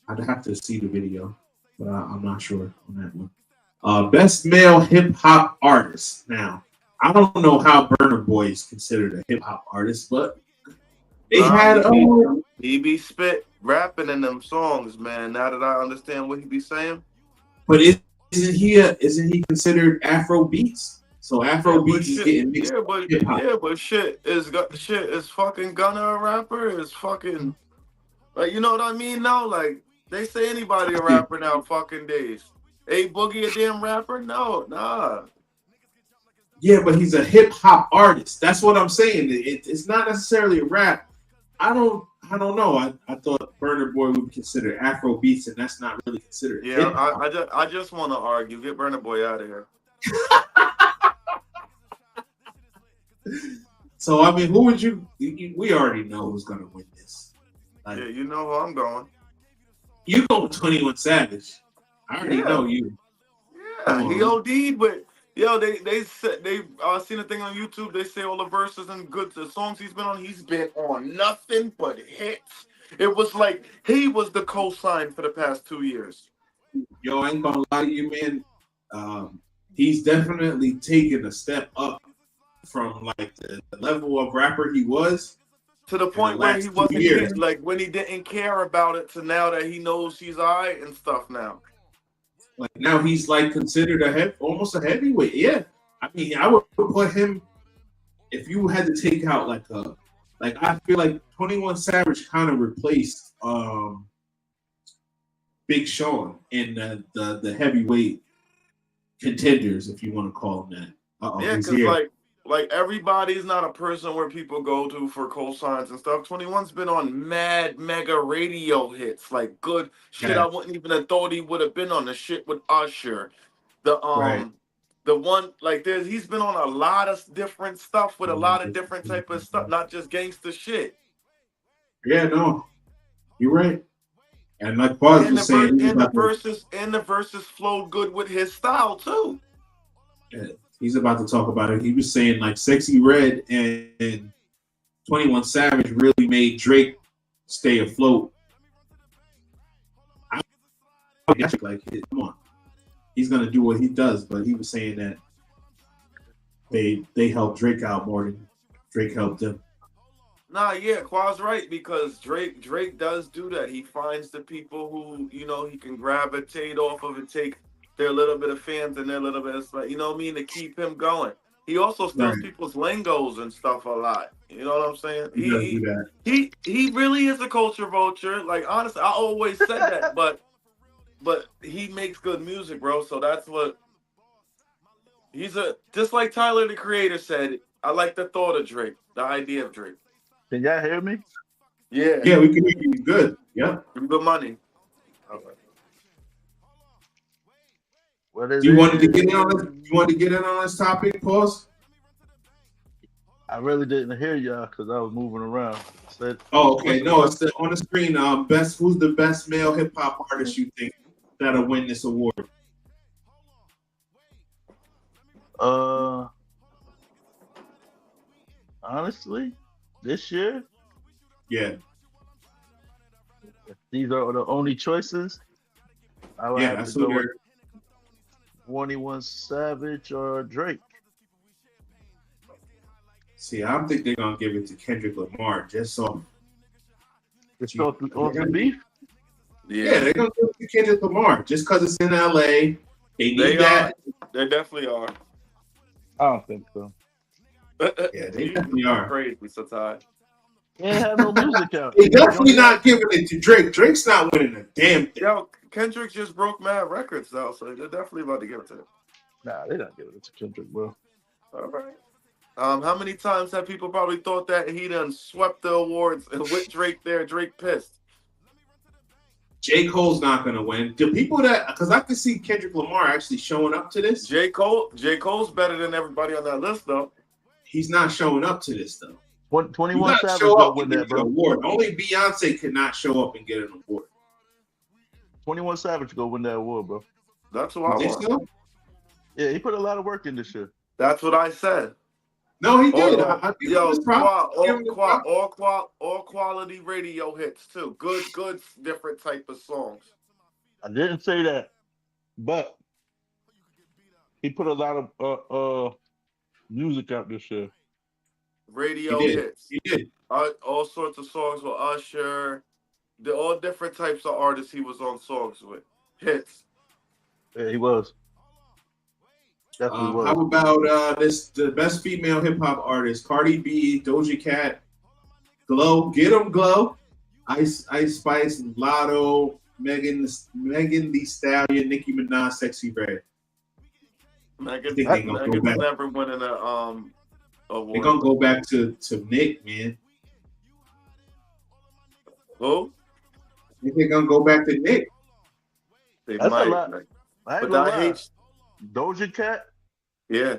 I'd have to see the video, but I'm not sure on that one. Best male hip hop artist. Now, I don't know how Burna Boy is considered a hip hop artist, but they had. He be spit rapping in them songs, man. Now that I understand what he be saying. But isn't he considered Afro beats? So Afro beats is getting mixed with hip hop. But shit is fucking Gunna a rapper? Is fucking like, you know what I mean? Now, like, they say anybody a rapper now fucking days. A Boogie a damn rapper? No, nah. Yeah, but he's a hip hop artist. That's what I'm saying. It's not necessarily a rap. I don't know. I thought Burna Boy would be considered Afro beats, and that's not really considered. Yeah, I just want to argue. Get Burna Boy out of here. So I mean, who would you? We already know who's gonna win this. Like, yeah, you know who I'm going. You go with 21 Savage. I already know you. Yeah, he OD'd, but yo, they said they seen a thing on YouTube. They say all the verses and the songs he's been on nothing but hits. It was like he was the co-sign for the past 2 years. Yo, I ain't gonna lie to you, man. He's definitely taken a step up from like the level of rapper he was to the point where he wasn't like when he didn't care about it to now that he knows he's alright and stuff now. Like now he's like considered almost a heavyweight. Yeah, I mean I would put him if you had to take out like I feel like 21 Savage kind of replaced Big Sean in the heavyweight contenders, if you want to call them that. Yeah, because like everybody's not a person where people go to for cosigns and stuff. 21's been on mad mega radio hits, like good shit. I wouldn't even have thought he would have been on the shit with Usher. The one like he's been on a lot of different stuff with a lot of different type of stuff, not just gangster shit. Yeah, no, you're right. And like Buzz was saying, the verses flowed good with his style too. Yeah. He's about to talk about it. He was saying like Sexy Red and 21 Savage really made Drake stay afloat. Like, come on. He's gonna do what he does, but he was saying that they helped Drake out more than Drake helped them. Nah, yeah, Quaz right, because Drake does do that. He finds the people who, you know, he can gravitate off of and take their little bit of fans and their little bit of stuff, you know what I mean, to keep him going. He also steals people's lingos and stuff a lot. You know what I'm saying? He really is a culture vulture. Like honestly, I always said that, but he makes good music, bro. So that's what just like Tyler the Creator said, I like the thought of Drake, the idea of Drake. Can y'all hear me? Yeah. Yeah, we can hear you good. Yeah. Good money. Okay. You wanted to get in on this topic, Pause? I really didn't hear y'all because I was moving around. Okay. No, it's on the screen. Who's the best male hip hop artist you think that'll win this award? Honestly, this year? Yeah. If these are the only choices, I would have to go with 21 Savage or Drake. See, I don't think they're gonna give it to Kendrick Lamar just so. It's off the beef. Yeah, they're gonna give it to Kendrick Lamar just because it's in LA. They need that. They definitely are. I don't think so. Yeah, they definitely are. Crazy, so tired. They ain't have no music out. They definitely not giving it to Drake. Drake's not winning a damn thing. Yo, Kendrick just broke mad records though, so they're definitely about to give it to him. Nah, they're not giving it to Kendrick, bro. All right. How many times have people probably thought that he done swept the awards and with Drake there, Drake pissed? J. Cole's not gonna win. The people because I can see Kendrick Lamar actually showing up to this. J. Cole's better than everybody on that list though. He's not showing up to this though. 21 Savage will win that, bro. Award. Only Beyonce could not show up and get an award. 21 Savage go win that award, bro. That's what I want. Yeah, he put a lot of work in this shit. That's what I said. No, he did. I give him his props. All quality radio hits too. Good, different type of songs. I didn't say that, but he put a lot of music out this year. Radio hits. He did. All sorts of songs with Usher. All different types of artists he was on songs with. Hits. Yeah, he was. Definitely was. How about the best female hip hop artist? Cardi B, Doja Cat, Glow, Get 'Em Glow, Ice Spice, Lotto, Megan Thee Stallion, Nicki Minaj, Sexy Red. Megan's never winning a award. They're gonna go back to Nick, man. Who? I think they're gonna go back to Nick. They That's might. a lot. But I hate Doja Cat. Yeah.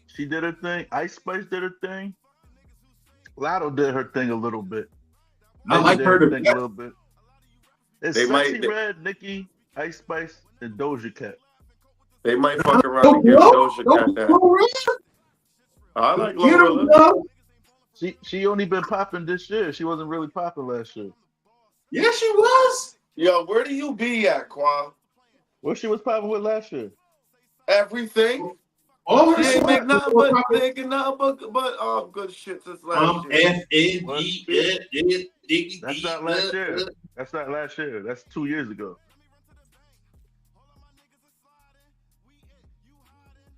She did her thing. Ice Spice did her thing. Lotto did her thing a little bit. I like her to a little bit. It's They Sexy might- Red, Nicki, Ice Spice, and Doja Cat. They might fuck around and give Doja Cat that. I like Glorilla. She only been popping this year. She wasn't really popping last year. Yeah, she was. Yo, where do you be at, Quan? What she was popping with last year? Everything. All She her ain't make songs nothing were but popping. thinking nothing but good shit since last year. FNG. That's not last year. That's not last year. That's 2 years ago.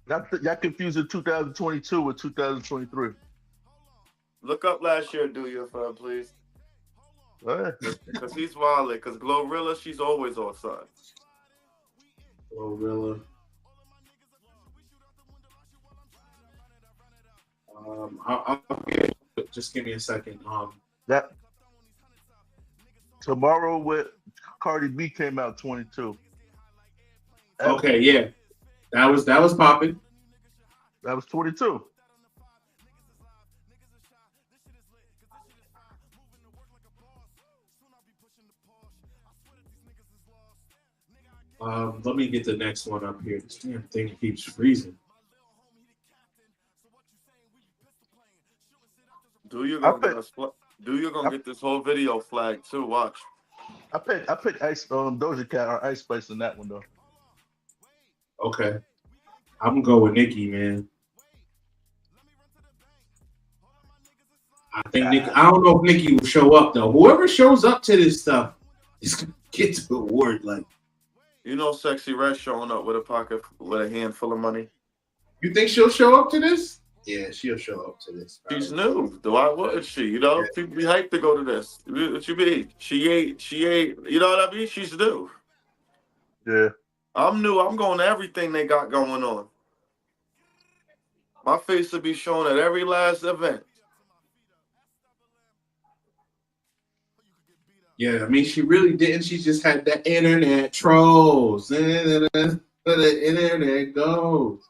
Y'all confusing 2022 with 2023. Look up last year, do you, fam, please? What? Because he's wildin'. Because Glorilla, she's always on side. Glorilla. I'll get it. Just give me a second. That Tomorrow with Cardi B came out 22. Okay, yeah, that was popping. That was 22. Let me get the next one up here. This damn thing keeps freezing. Do you gonna get this whole video flagged too? Watch. I picked Doja Cat or Ice Spice in that one though. Okay, I'm gonna go with Nicki, man. I think Nicki. I don't know if Nicki will show up though. Whoever shows up to this stuff is gonna get the award. Like, You know, Sexy Red showing up with a handful of money. you think she'll show up to this? Yeah, she'll show up to this. She's new. Why wouldn't she? You know, people be hyped to go to this. What you mean? She ain't. You know what I mean? She's new. Yeah. I'm new. I'm going to everything they got going on. My face will be shown at every last event. Yeah, I mean, she really didn't. She just had the internet trolls. The internet goes.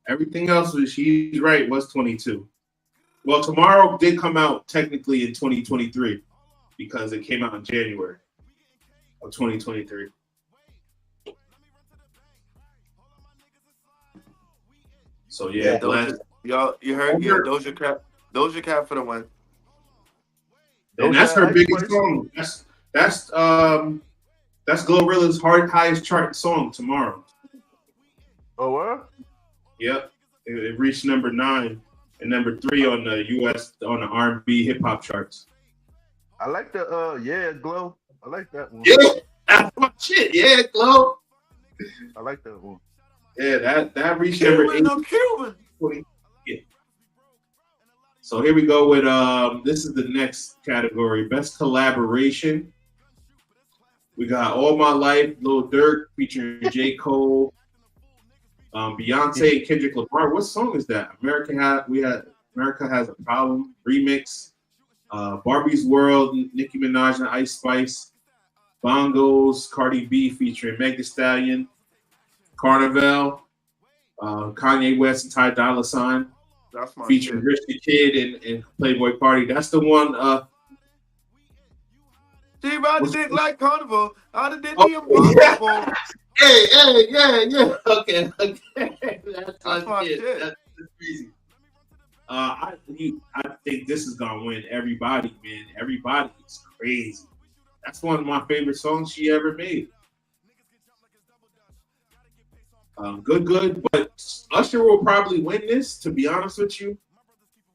Everything else was, she's right, was 22. Well, Tomorrow did come out technically in 2023 because it came out in January of 2023. So yeah, you heard? Yeah, Doja Cat for the win. And that's her biggest song. That's Glorilla's highest chart song, Tomorrow. Oh, what? Yep, it reached number 9 and number 3 on the U.S. on the R&B hip hop charts. I like the Yeah Glow. I like that one. Yeah, that's my shit. Yeah, Glow. I like that one. Yeah, that reached number 8. Cuban. Yeah. So here we go with this is the next category, best collaboration. We got All My Life, Lil Durk featuring J. Cole. Beyonce and Kendrick Lamar. What song is that? America Has a Problem remix. Barbie's World, Nicki Minaj and Ice Spice. Bongos, Cardi B featuring Meg Thee Stallion. Carnival, Kanye West and Ty Dolla $ign. That's my featuring Rich the Kid and Playboy Cardi. That's the one. She ride the dick like Carnival. Out of the impossible. Yeah. Okay. That's my shit. That's easy. I think this is gonna win. Everybody, man. Everybody is crazy. That's one of my favorite songs she ever made. Good, but Usher will probably win this. To be honest with you,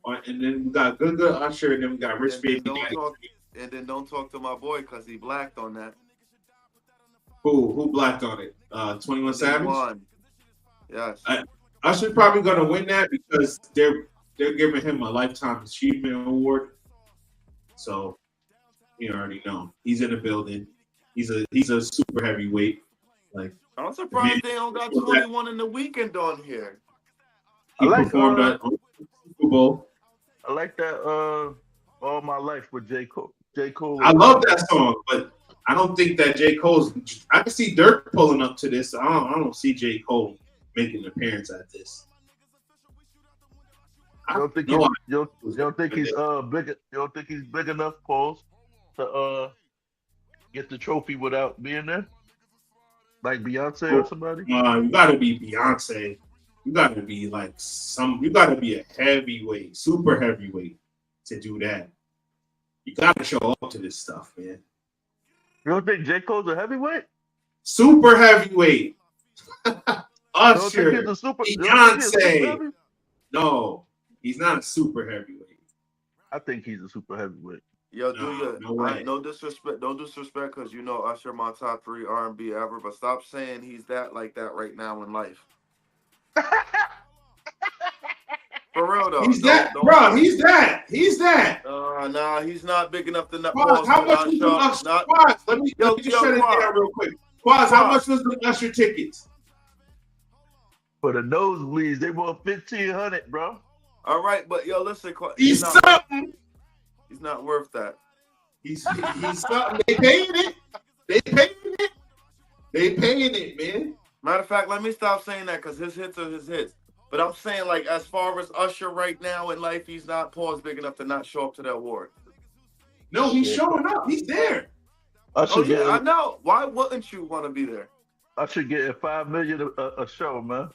and then we got good Usher, and then we got Rich Baby. And then don't talk to my boy because he blacked on that. Who blacked on it? 21 Savage. Won. Yes. Usher's probably gonna win that because they're giving him a Lifetime Achievement Award. So you already know he's in the building. He's a super heavyweight. Like I'm surprised they don't got 21 in the weekend on here. He performed at Super Bowl. I like that. All My Life with J. Cole. I love that song, but I don't think that J. Cole's. I can see Dirk pulling up to this. I don't see J. Cole making an appearance at this. You don't think he's big? You don't think he's big enough, Pauls, to get the trophy without being there, like Beyonce or somebody? You gotta be Beyonce. You gotta be like You gotta be a heavyweight, super heavyweight to do that. You gotta show up to this stuff, man. You don't think J. Cole's a heavyweight? Super heavyweight. Usher, Beyonce. No, he's not a super heavyweight. I think he's a super heavyweight. Yo, no disrespect. Don't disrespect because you know Usher my top 3 R&B ever. But stop saying he's that like that right now in life. For real though, he's that, bro. He's that. Nah, he's not big enough to not. Quaz, how much was the Usher? Quaz, let me just shut it down real quick. Quaz, how much was the Usher tickets? For the nosebleeds, they want $1,500, bro. All right, but yo, listen, he's something. He's not worth that. He's something. They paying it, man. Matter of fact, let me stop saying that because his hits are his hits. But I'm saying, like, as far as Usher right now in life, he's not paused big enough to not show up to that award. No, he's showing up. He's there. Usher I know. Why wouldn't you want to be there? Usher getting $5 million a show, man.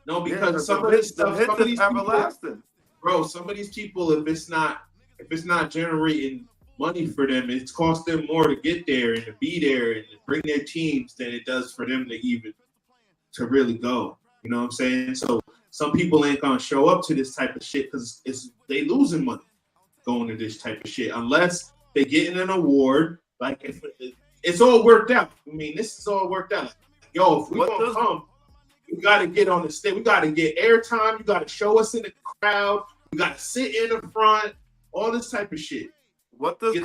No, because some of these everlasting. Bro, some of these people, if it's not generating money for them, it's cost them more to get there and to be there and to bring their teams than it does for them to really go. You know what I'm saying? So some people ain't gonna show up to this type of shit because they losing money going to this type of shit unless they getting an award. Like if it's all worked out. I mean, this is all worked out. Yo, if we gonna come, we gotta get on the stage. We gotta get airtime. You gotta show us in the crowd. You gotta sit in the front. All this type of shit. What does YS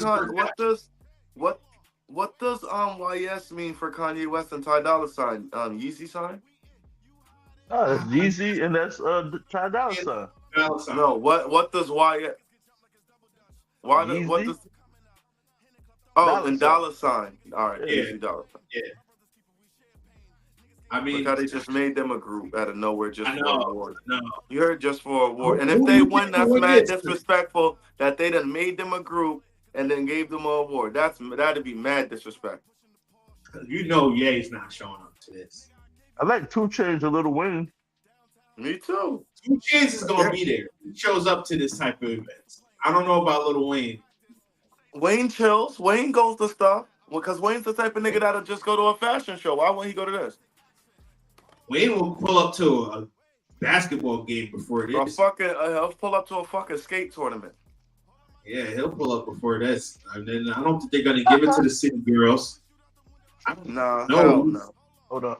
mean for Kanye West and Ty Dolla $ign? Yeezy sign? Oh, that's Yeezy and that's Ty Dolla $ign. No, what does YS? What does? Oh, and $sign. All right, yeah. Yeezy $sign. Yeah. I mean, look how they just made them a group out of nowhere just for an award. No. You heard just for an award. And if they win, that's mad disrespectful that they done made them a group and then gave them an award. That'd be mad disrespect. You know Ye's not showing up to this. I like 2 Chainz a Lil Wayne. Me too. 2 Chainz is gonna be there. He shows up to this type of events. I don't know about Lil Wayne. Wayne chills. Wayne goes to stuff. Because Wayne's the type of nigga that'll just go to a fashion show. Why wouldn't he go to this? Wayne will pull up to a basketball game before this. He'll pull up to a fucking skate tournament. Yeah, he'll pull up before this. And then I don't think they're gonna give it to the City Girls. No. Hold on.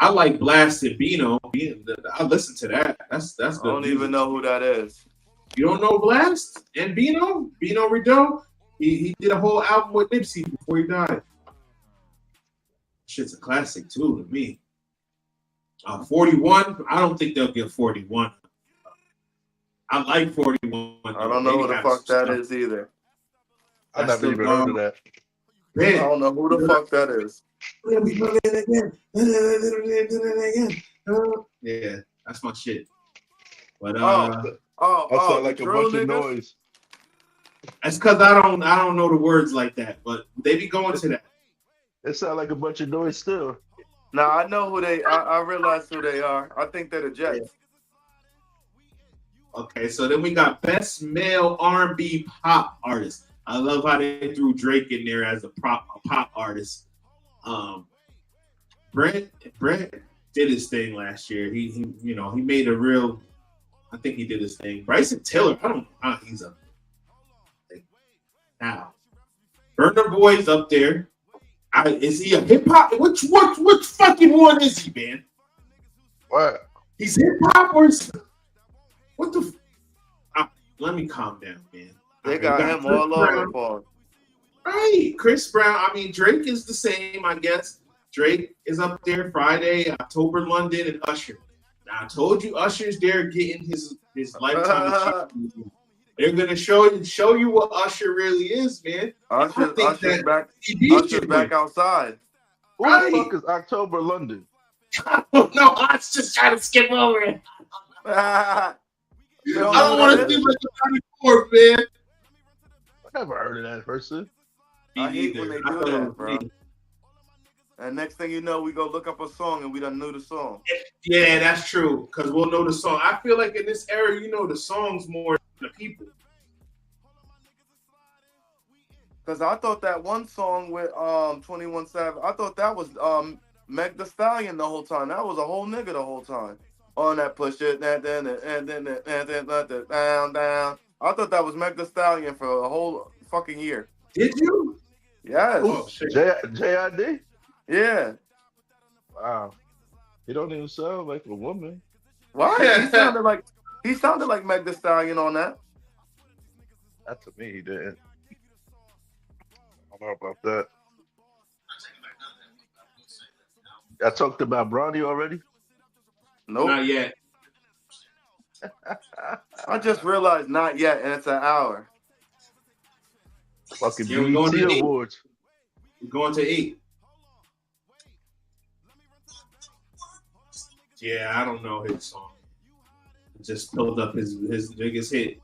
I like Blasted Bino. I listen to that. That's good. I don't even know who that is. You don't know Blast and Bino? Bino Rideau? He did a whole album with Nipsey before he died. Shit's a classic too to me. 41, I don't think they'll get 41. I like 41. I don't know who the fuck that is either. I never even heard of that. Man. I don't know who the fuck that is. Yeah, that's my shit. But that sound like a bunch of noise. That's because I don't know the words like that, but they be going to that. It sound like a bunch of noise still. Nah, I know who they. I realize who they are. I think they're the Jets. Okay, so then we got best male R&B pop artist. I love how they threw Drake in there as a pop artist. Brent did his thing last year. He made a real. I think he did his thing. Bryson Tiller, I don't know how he's up there. Now, Burna Boy's up there. Is he a hip hop? Which fucking one is he, man? What? He's hip hop or is, what the? Let me calm down, man. They got him all over for. Right, Chris Brown. I mean, Drake is the same, I guess. Drake is up there Friday, October London, and Usher. Now, I told you Usher's there getting his lifetime achievement. They're gonna show you what Usher really is, man. Usher's back outside. Who the fuck is October London? No, I was just trying to skip over it. I don't want to seem like a 94, man. I never heard of that person. I hate when they do that, bro. And next thing you know, we go look up a song and we done knew the song. Yeah, that's true. Because we'll know the song. I feel like in this era, you know the songs more than the people. Because I thought that one song with 21 Savage, I thought that was Meg Thee Stallion the whole time. That was a whole nigga the whole time. On that push it, and then down. I thought that was Meg Thee Stallion for a whole fucking year. Did you? Yes. Oh, JID? Yeah. Wow. He don't even sound like a woman. Why? He sounded like Meg Thee Stallion on that. That to me, he didn't. I don't know about that. I talked about Bronny already? Nope. Not yet. I just realized not yet, and it's an hour. Fucking Yeah, we're going BET to Awards. We're going to 8. Yeah, I don't know his song. Just pulled up his biggest hit.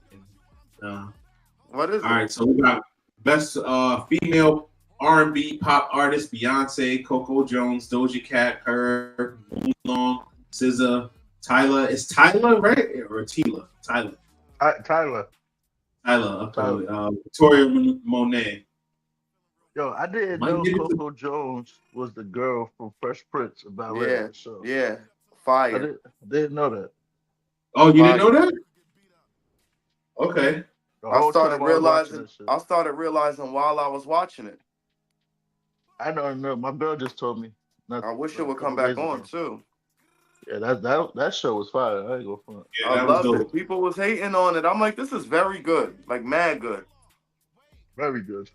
What is it? All right, so we got best female R&B pop artist: Beyonce, Coco Jones, Doja Cat, her, Long, SZA, Tyler. Is Tyler right or Tila? Tyler. Tyler. Victoria Monet. Yo, I didn't know Coco Jones was the girl from Fresh Prince of Bel-Air. Yeah, fire. I didn't know that. Oh, you didn't know that? Okay. I started realizing while I was watching it. I don't know. My girl just told me. I wish it would come back on too. Yeah, that show was fire. I ain't gonna front. Yeah, I loved it. People was hating on it. I'm like, this is very good, like mad good. Very good.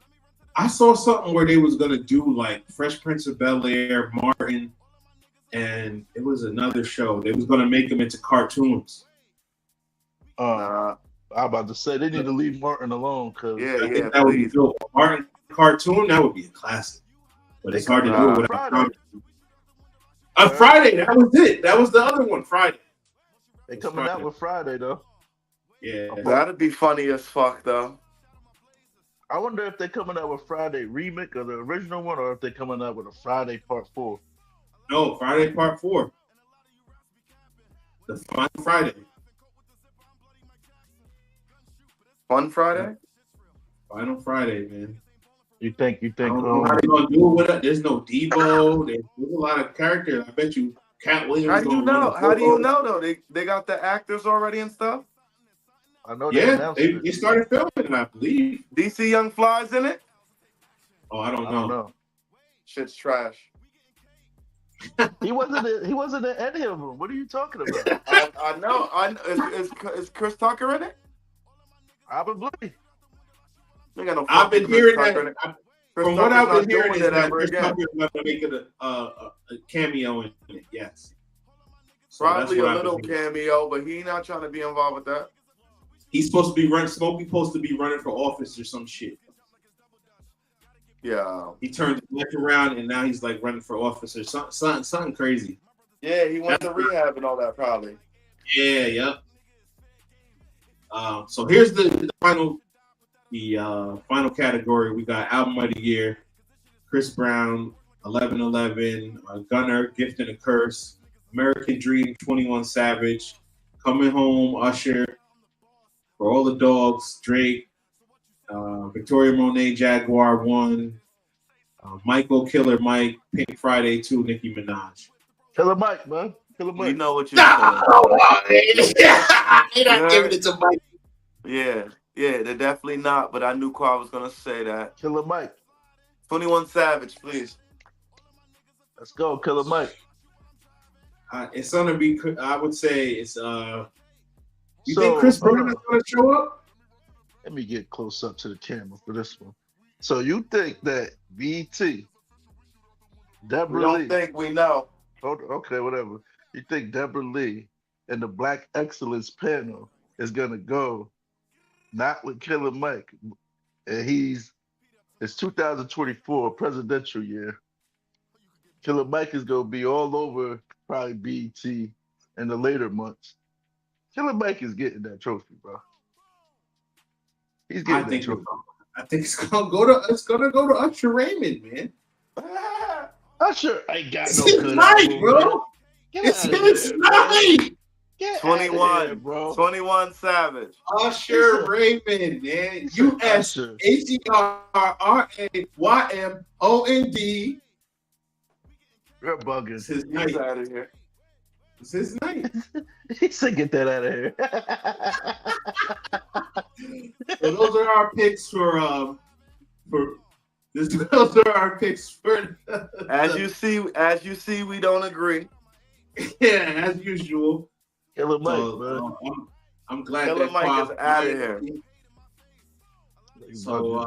I saw something where they was gonna do like Fresh Prince of Bel-Air, Martin, and it was another show. They was gonna make them into cartoons. I'm about to say they need to leave Martin alone because I think that would be dope. Martin cartoon, that would be a classic. But it's hard to do it without Friday. Friday, that was it. That was the other one, Friday. They coming out with Friday though. Yeah. That'd be funny as fuck though. I wonder if they're coming out with Friday remake of the original one or if they're coming out with a Friday Part 4. No, Friday Part 4. The Final Friday. Fun Friday? Final Friday, man. You think I don't know how they gonna do it with it. There's no Debo. There's a lot of characters. I bet you Cat Williams. How do you know? How do you know though? They got the actors already and stuff? I know. Yeah, they started filming it, I believe. DC Young Fly's in it? Oh, I don't know. Shit's trash. He wasn't in any of them. What are you talking about? I know. Is Chris Tucker in it? Probably. I've been hearing that. From what I've been hearing is that Chris again. Tucker is going to make it a cameo in it. Yes. So Probably a little cameo, but he not trying to be involved with that. He's supposed to be running. Smokey's supposed to be running for office or some shit. Yeah. He turned his life around and now he's like running for office or something crazy. Yeah, he went to rehab and all that probably. Yeah, yep. So here's the final category. We got album of the year: Chris Brown, 11:11, Gunner, Gift and a Curse, American Dream, 21 Savage, Coming Home, Usher, For all the dogs, Drake, Victoria Monet, Jaguar 1, Michael, Killer Mike, Pink Friday 2, Nicki Minaj. Killer Mike, man. Killer We Mike. know what you're saying. You're not giving it to Mike. Yeah, they're definitely not, but I knew Quad was going to say that. Killer Mike. 21 Savage, please. Let's go, Killer Mike. It's going to be, I would say, it's, you So, think Chris hold Brown on. is going to show up? Let me get close up to the camera for this one. So you think that BT, We Deborah don't Lee, think we know. okay, whatever. You think Deborah Lee and the Black Excellence panel is gonna go not with Killer Mike, and it's 2024 presidential year. Killer Mike is gonna be all over probably BT in the later months. Killer Mike is getting that trophy, bro. He's I getting that think trophy. it's gonna go to Usher Raymond, man. Usher ain't got no It's his good night, album, bro. man. Get It's outta his here, bro. night. Get 21, outta here, bro. 21 Savage. Usher Raymond, man. Usher. USHERRAYMOND. You're It's bugging. his night. He's out of here. It's his night. He said, "Get that out of here." So those are our picks for those are our picks for As you see, we don't agree. yeah, as usual. Killer Mike, So, man. I'm glad Killer that Mike Quad is outta here. So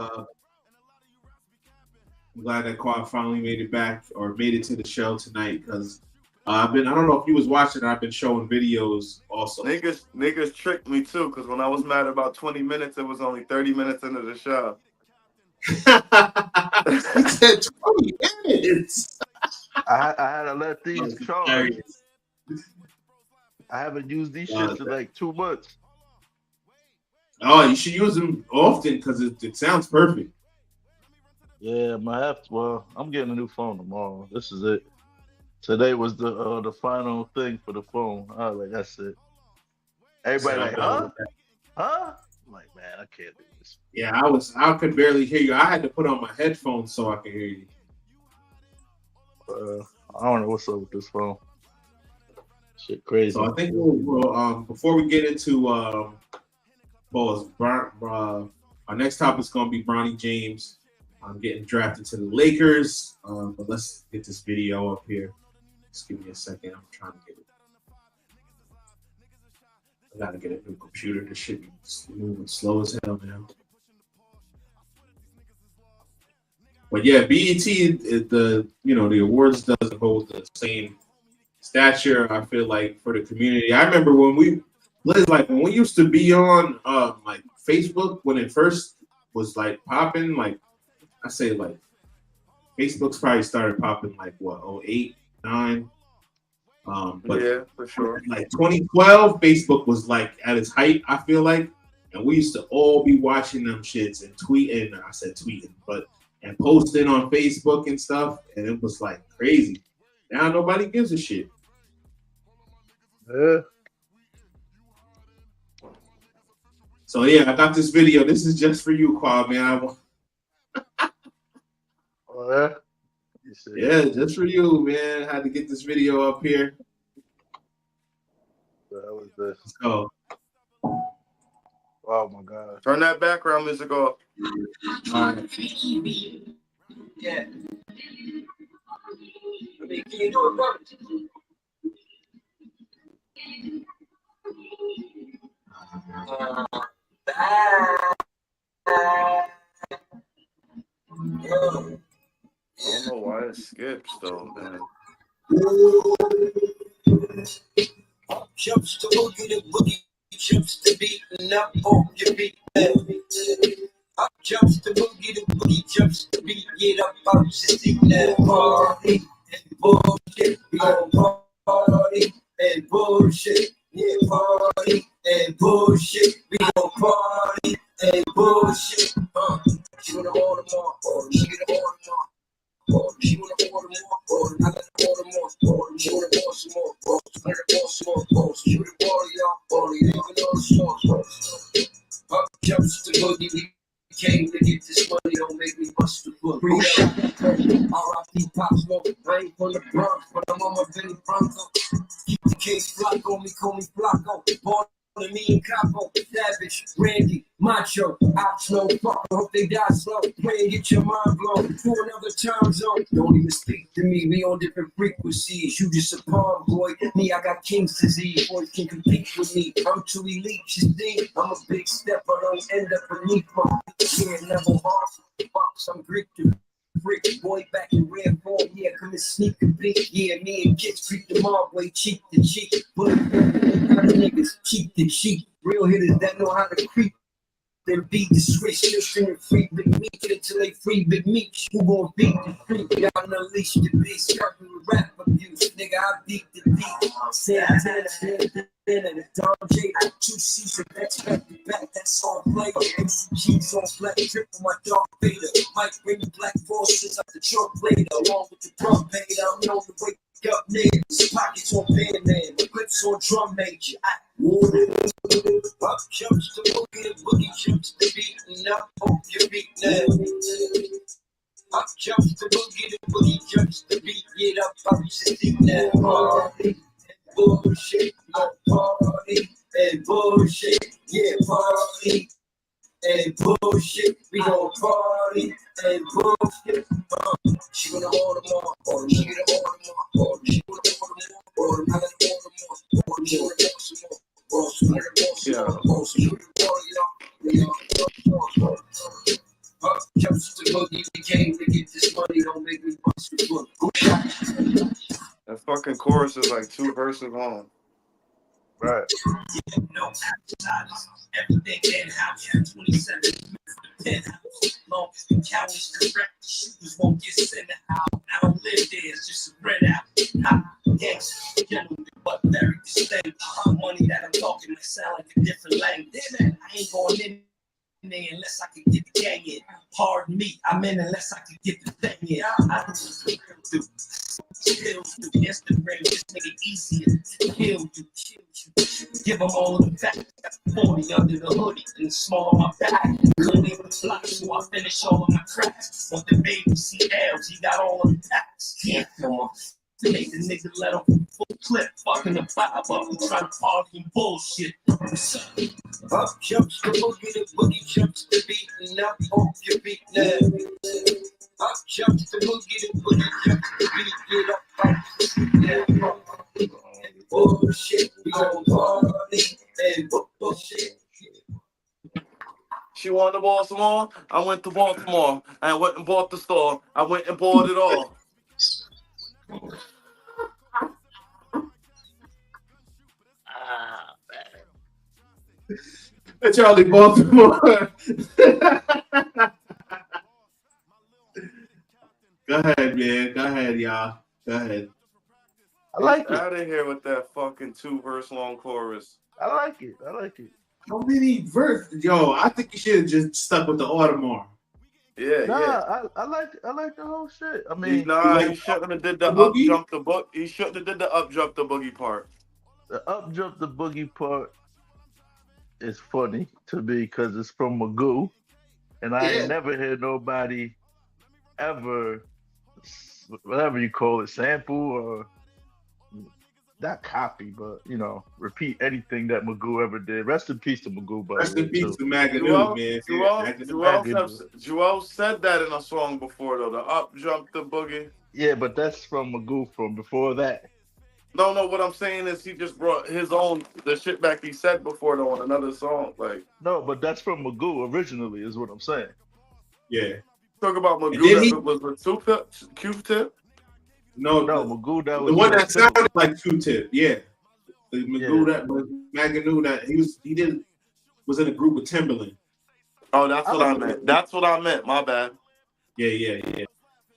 I'm glad that Quad finally made it back or made it to the show tonight because I don't know if you was watching, I've been showing videos also. Niggas tricked me too, because when I was mad about 20 minutes, it was only 30 minutes into the show. He said 20 minutes. I had to let these charge. Hilarious. I haven't used these shits in like 2 months. Oh, you should use them often because it sounds perfect. Yeah, my have to. Well, I'm getting a new phone tomorrow. This is it. Today was the final thing for the phone. I was like, that's it. Everybody like, huh? Huh? I'm like, man, I can't do this. Yeah, I could barely hear you. I had to put on my headphones so I could hear you. I don't know what's up with this phone. Shit crazy. So I think we'll before we get into pause, our next topic is gonna be Bronny James getting drafted to the Lakers. But let's get this video up here. Just give me a second. I'm trying to get it. I gotta get a new computer. This shit be moving slow as hell now. But yeah, BET, the awards doesn't hold the same stature, I feel like, for the community. I remember when we used to be on like Facebook when it first was like popping, like I say like Facebook's probably started popping like what, 08, 09? But yeah, for sure. like 2012, Facebook was like at its height, I feel like. And we used to all be watching them shits and tweeting. I said tweeting, and posting on Facebook and stuff. And it was like crazy. Now nobody gives a shit. Yeah. So yeah, I got this video. This is just for you, Quad, man. Oh, yeah? Yeah, just for you, man. Had to get this video up here. That was this. Let's go. Oh my God. Turn that background music off. All right. Yeah. I mean, can you do it, bro? I don't know why it skips though, man. Jumps to boogie to boogie, jumps to beating up on your feet. Up jumps to boogie to boogie, jumps to beat, get up out your seat. Party and bullshit, we gon' party and bullshit. Yeah, party and bullshit, we gon' party and bullshit. She wanna order more, she get order more. She wanna order more, I gotta order more. She wanna order some more, I gotta order some more. She wanna order y'all, even though the sauce. jumps to boogie. We came to get this money, don't make me bust the book. R.I.P. Pop Smoke, I ain't from the Bronx, but I'm on my Benny Bronco. Keep the case flock on me, call me Flocko. Born to me and Capo, Savage, Randy, Macho, Ox, no fuck, I hope they die slow. Pray and get your mind blown to another time zone. Don't even speak to me, we on different frequencies. You just a palm boy, me, I got King's disease. Boys can compete with me, I'm too elite, you see. I'm a big step, I don't end up beneath my shit, never hard. Box, I'm Greek to freak, boy back in rare form, yeah, come and sneak a peek. Yeah, me and kids creep the mob way cheek to cheek. But niggas cheek to cheek. Real hitters that know how to creep. Then beat the switch, listen and free Big Meat until they free Big Meat. Who gon' beat the freak? Y'all unleash the beast, starting with rap abuse. Nigga, I beat the beat. Santana, and Don J. 2 seasons, that's back to back, that's all play. MCG's on black trip for my dog Vader. Mike bring the black forces up the trunk later, along with the drum bait. I'm known to wake up niggas, pockets on bandman, clips on drum major. Up jumps to boogie jumps to beating up, hope you beat now. Up jumps to boogie jumps to beat it up, I'm sitting now. Party, bullshit, no party, and bullshit, yeah, party. And bullshit, we gon' party and bullshit. She gonna order more, she gonna order more, she gonna order more, I gotta order more, she gonna order some more. Jumps to boogie, we came to get this money, don't make me bust the book. That fucking chorus is like 2 verses long. Right. No appetizers, everything in-house, 27 penthouse. Long as the count is correct, the shooters won't get sent out. I don't live there, it's just spread out. Yes, gentlemen, but very distinct. Money that I'm talking might sound like a different language. I ain't going in there unless I can get the gang in. Pardon me, I'm in unless I can get the thing in. I don't do. Still do. Instagram just make it easier to kill you. Give them all of the back. 40 under the hoodie and small on my back. Couldn't even block, so I finish all of my tracks. Want the baby see L's, he got all of the packs. Can't come on. To make the nigga let him full clip, fucking the vibe up and try to party and bullshit. Up jumps the boogie jumps the beating up, hope you beat now. Up jumps the boogie jumps the beat, get up, and bullshit, we gon' party and bullshit. She wanted to ball some more. I went to Baltimore. I went and bought the store. I went and bought it all. Charlie Baltimore. Go ahead, man. Go ahead, y'all. Go ahead. I like it. Out of here with that fucking 2 verse long chorus. I like it. I like it. How many verses? Yo, I think you should have just stuck with the Audemars. Yeah, Nah, yeah. I like the whole shit. I mean, He shouldn't have did the up jump the book. He shouldn't have did the up jump the boogie part. the up jump the boogie part is funny to me because it's from Magoo, and I ain't never heard nobody ever, whatever you call it, sample or not copy, but repeat anything that Magoo ever did. Rest in peace to Magoo, but rest in peace to Magoo, man. Joel said that in a song before though. The up jump the boogie. Yeah, but that's from Magoo from before that. No, what I'm saying is he just brought the shit back he said before though on another song. Like no, but that's from Magoo originally, is what I'm saying. Yeah. Talk about Magoo that was with Q-Tip. No, Magoo that was the one that sounded like Q-Tip. Yeah, the Magoo that was Magoo that he was in a group with Timberland. Oh, that's what I meant. That's what I meant. My bad. Yeah.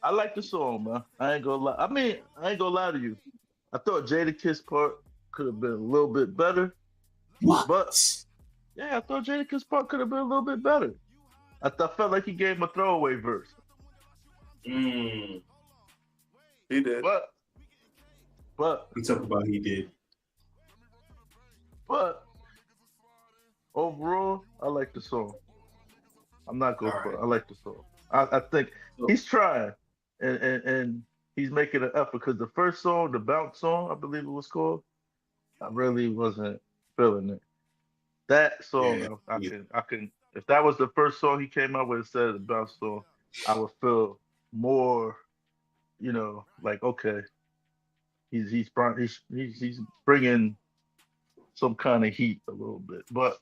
I like the song, man. I ain't gonna lie. I mean, I ain't gonna lie to you. I thought Jadakiss part could have been a little bit better. What? But yeah, I thought Jadakiss part could have been a little bit better. I felt like he gave him a throwaway verse. He did. But we talk about he did. But overall, I like like the song. I'm not going All for it. right. I like the song. I think he's trying, and he's making an effort because the first song, the bounce song, I believe it was called, I really wasn't feeling it. That song, Yeah. I can. If that was the first song he came out with instead of the bounce song, I would feel more, like okay, he's bringing some kind of heat a little bit. But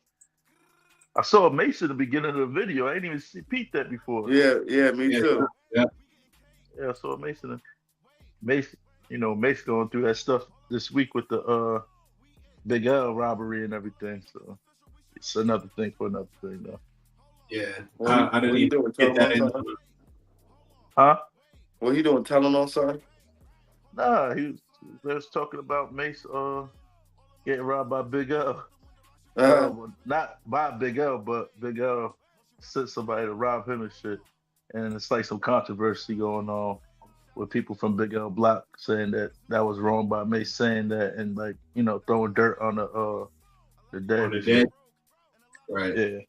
I saw Mason at the beginning of the video. I ain't even see Pete that before. Yeah, me too. Yeah. Yeah, I saw Mason. Mason going through that stuff this week with the Big L robbery and everything. So it's another thing for another thing, though. Yeah. What I didn't you even doing? get that Tell in. him Huh? What you doing? Telling on son? Nah, they was talking about Mace getting robbed by Big L. Well, not by Big L, but Big L sent somebody to rob him and shit. And it's like some controversy going on with people from Big L Block saying that was wrong by Mace saying that, and like throwing dirt on the dead. On the dead. Right. Yeah.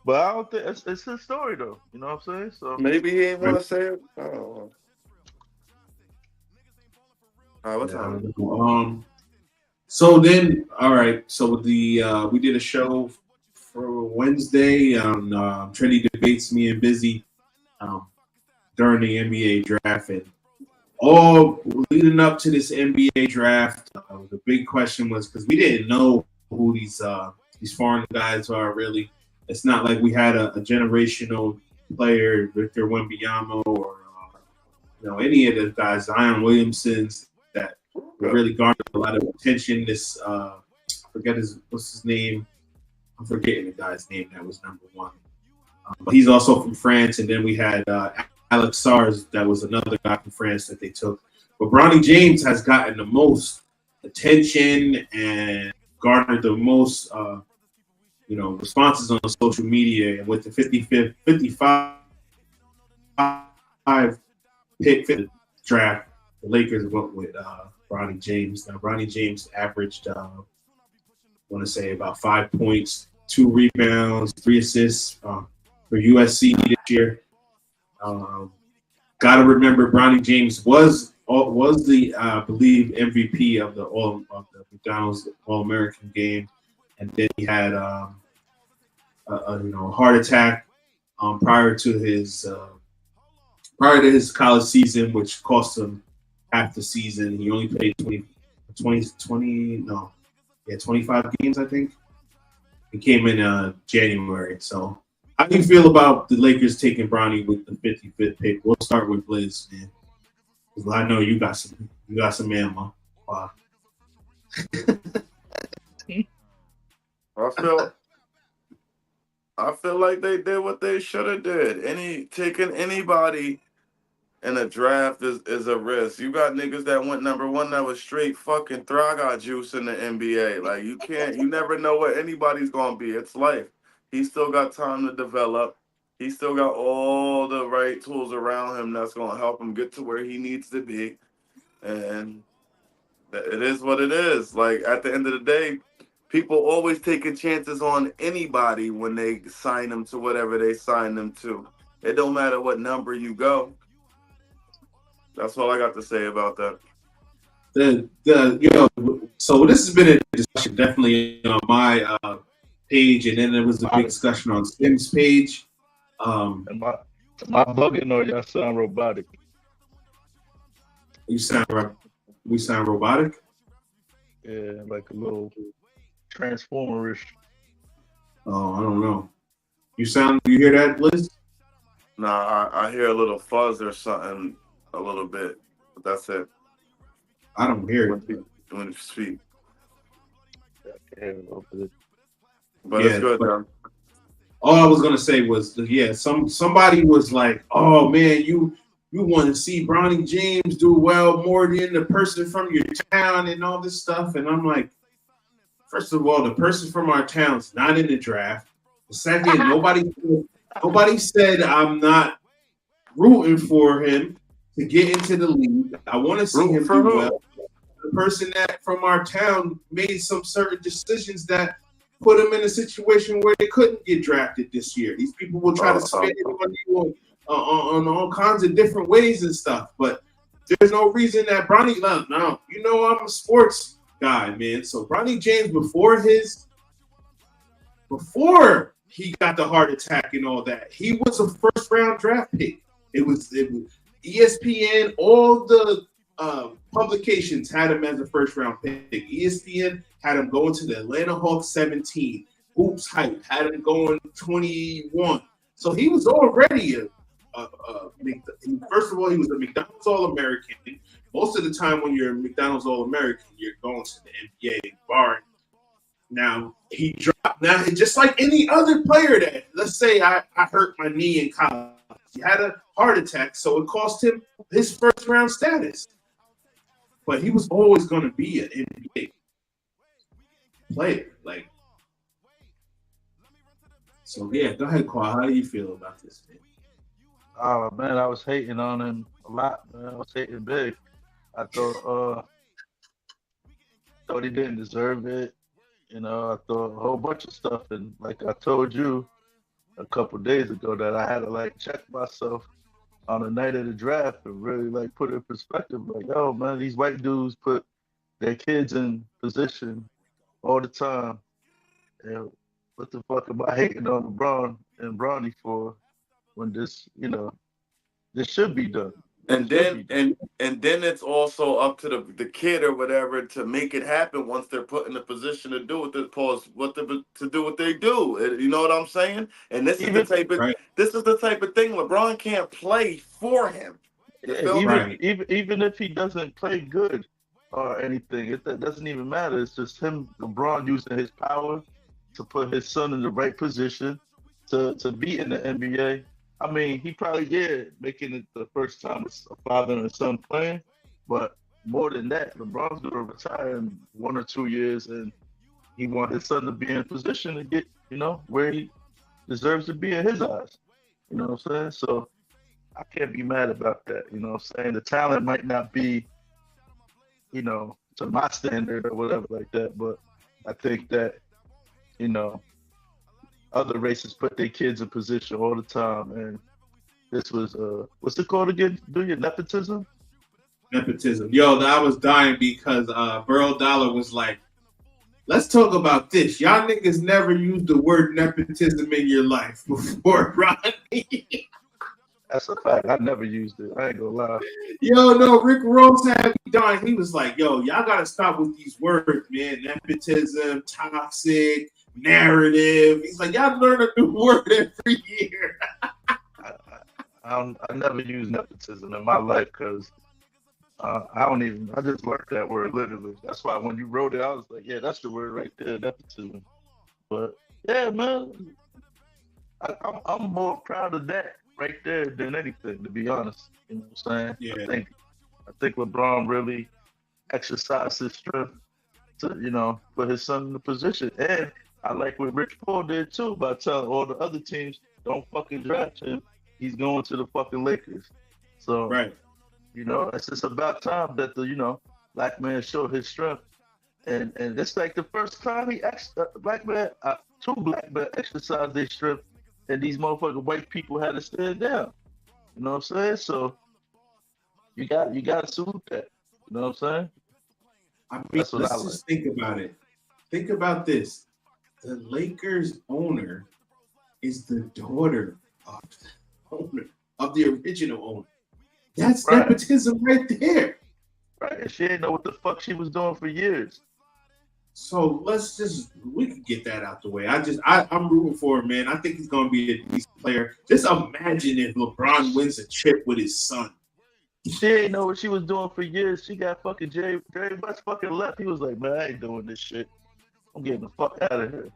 But I don't think it's his story though. You know what I'm saying? So Maybe he ain't want to say it. I don't know. All right, what time? So then, all right. So we did a show for Wednesday on Trendy Debates, me and Busy, during the NBA draft, and all leading up to this NBA draft. The big question was because we didn't know who these foreign guys are really. It's not like we had a generational player, Victor Wembanyama, or any of the guys, Zion Williamson's, that really garnered a lot of attention. This what's his name? I'm forgetting the guy's name that was number one. But he's also from France, and then we had Alex Sars, that was another guy from France that they took. But Bronny James has gotten the most attention and garnered the most responses on social media, and with the 55 pick draft, the Lakers went with Bronny James. Now, Bronny James averaged, I want to say, about 5 points, 2 rebounds, 3 assists for USC this year. Got to remember, Bronny James was the I believe MVP of the McDonald's All-American game. And then he had a heart attack prior to his college season, which cost him half the season. He only played 25 games, I think. He came in January. So how do you feel about the Lakers taking Bronny with the 55th pick? We'll start with Liz, man. Because I know you got some ammo. Wow. I feel like they did what they should have did. Taking anybody in a draft is a risk. You got niggas that went number one that was straight fucking Thraga juice in the NBA. Like you never know what anybody's gonna be. It's life. He still got time to develop. He still got all the right tools around him that's gonna help him get to where he needs to be. And it is what it is. Like at the end of the day, people always taking chances on anybody when they sign them to whatever they sign them to. It don't matter what number you go. That's all I got to say about that. So this has been a discussion definitely on my page, and then there was a big discussion on Sim's page. Am I bugging or y'all sound robotic? We sound robotic? Yeah, like a little Transformerish. Oh, I don't know. You hear that, Liz? Nah, I hear a little fuzz or something a little bit, but that's it. I don't hear it. When you speak. But it's good, though. All I was gonna say was, somebody was like, "Oh man, you want to see Bronny James do well more than the person from your town and all this stuff," and I'm like, first of all, the person from our town's not in the draft. The second, nobody said I'm not rooting for him to get into the league. I want to see him do well. The person that from our town made some certain decisions that put them in a situation where they couldn't get drafted this year. These people will try to spend it on you on all kinds of different ways and stuff. But there's no reason that Bronny. No, you know I'm a sports guy, man. So Bronny James before he got the heart attack and all that, he was a first round draft pick. It was ESPN, all the publications had him as a first round pick. ESPN had him going to the Atlanta Hawks 17. Hoops Hype had him going 21. So he was already first of all, he was a McDonald's All-American. Most of the time when you're a McDonald's All-American, you're going to the NBA bar. Now, he dropped. Now, just like any other player that, let's say I hurt my knee in college. He had a heart attack, so it cost him his first-round status. But he was always going to be an NBA player. So, yeah, go ahead, Qua. How do you feel about this, man? Oh, man, I was hating on him a lot, man. I was hating big. I thought he didn't deserve it. You know, I thought a whole bunch of stuff. And like I told you a couple days ago that I had to, check myself on the night of the draft and really, put it in perspective. Oh, man, these white dudes put their kids in position all the time. And what the fuck am I hating on LeBron and Bronny for? When this, this should be done. And then it's also up to the kid or whatever to make it happen once they're put in a position to do to do what they do. You know what I'm saying? And this is the type of thing LeBron can't play for him. Even if he doesn't play good or anything, it doesn't even matter. It's just him, LeBron, using his power to put his son in the right position to be in the NBA. I mean, he probably did making it the first time a father and a son playing, but more than that, LeBron's going to retire in 1 or 2 years, and he wants his son to be in a position to get, where he deserves to be in his eyes. You know what I'm saying? So I can't be mad about that. You know what I'm saying? The talent might not be, to my standard or whatever like that, but I think that, other races put their kids in position all the time, and this was what's it called again? Do your nepotism? Nepotism. Yo, I was dying because Burl Dollar was like, let's talk about this. Y'all niggas never used the word nepotism in your life before, Ronnie. That's a fact. I never used it. I ain't gonna lie. Yo, no, Rick Ross had me dying. He was like, yo, y'all gotta stop with these words, man. Nepotism, toxic, narrative. He's like, y'all learn a new word every year. I never used nepotism in my life because I just learned that word literally. That's why when you wrote it, I was like, yeah, that's the word right there, nepotism. But yeah, man, I'm more proud of that right there than anything, to be honest. You know what I'm saying? Yeah. I think LeBron really exercised his strength to, put his son in the position. And I like what Rich Paul did too by telling all the other teams, don't fucking draft him. He's going to the fucking Lakers. So, right. It's just about time that the, black man showed his strength. And it's like the first time two black men exercised their strength, and these motherfucking white people had to stand down. You know what I'm saying? So you got to salute that. You know what I'm saying? I mean, let's just think about it. Think about this. The Lakers owner is the daughter of the original owner. That's right. Nepotism right there. Right. And she didn't know what the fuck she was doing for years. So we can get that out the way. I'm rooting for him, man. I think he's going to be a decent player. Just imagine if LeBron wins a chip with his son. She didn't know what she was doing for years. She got fucking Jerry West fucking left. He was like, man, I ain't doing this shit. I'm getting the fuck out of here.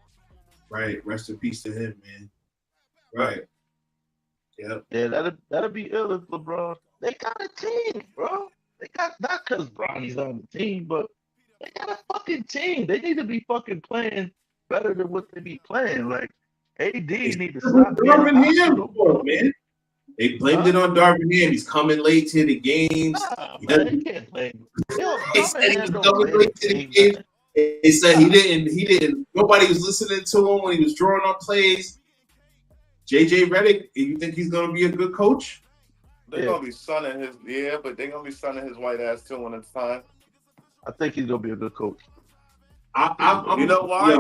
Right. Rest in peace to him, man. Right. Yep. Yeah, that'll be ill if LeBron. They got a team, bro. They got, not because Bronny's on the team, but they got a fucking team. They need to be fucking playing better than what they be playing. Like, AD need to stop. Darvin Ham, man. They blamed it on Darvin Ham. He's coming late to the games. Nah, man, he can't play. He said he was coming late to the games. He said he didn't. Nobody was listening to him when he was drawing up plays. JJ Redick, you think he's gonna be a good coach? They're gonna be sunning his but they're gonna be sunning his white ass too when it's time. I think he's gonna be a good coach. You know why?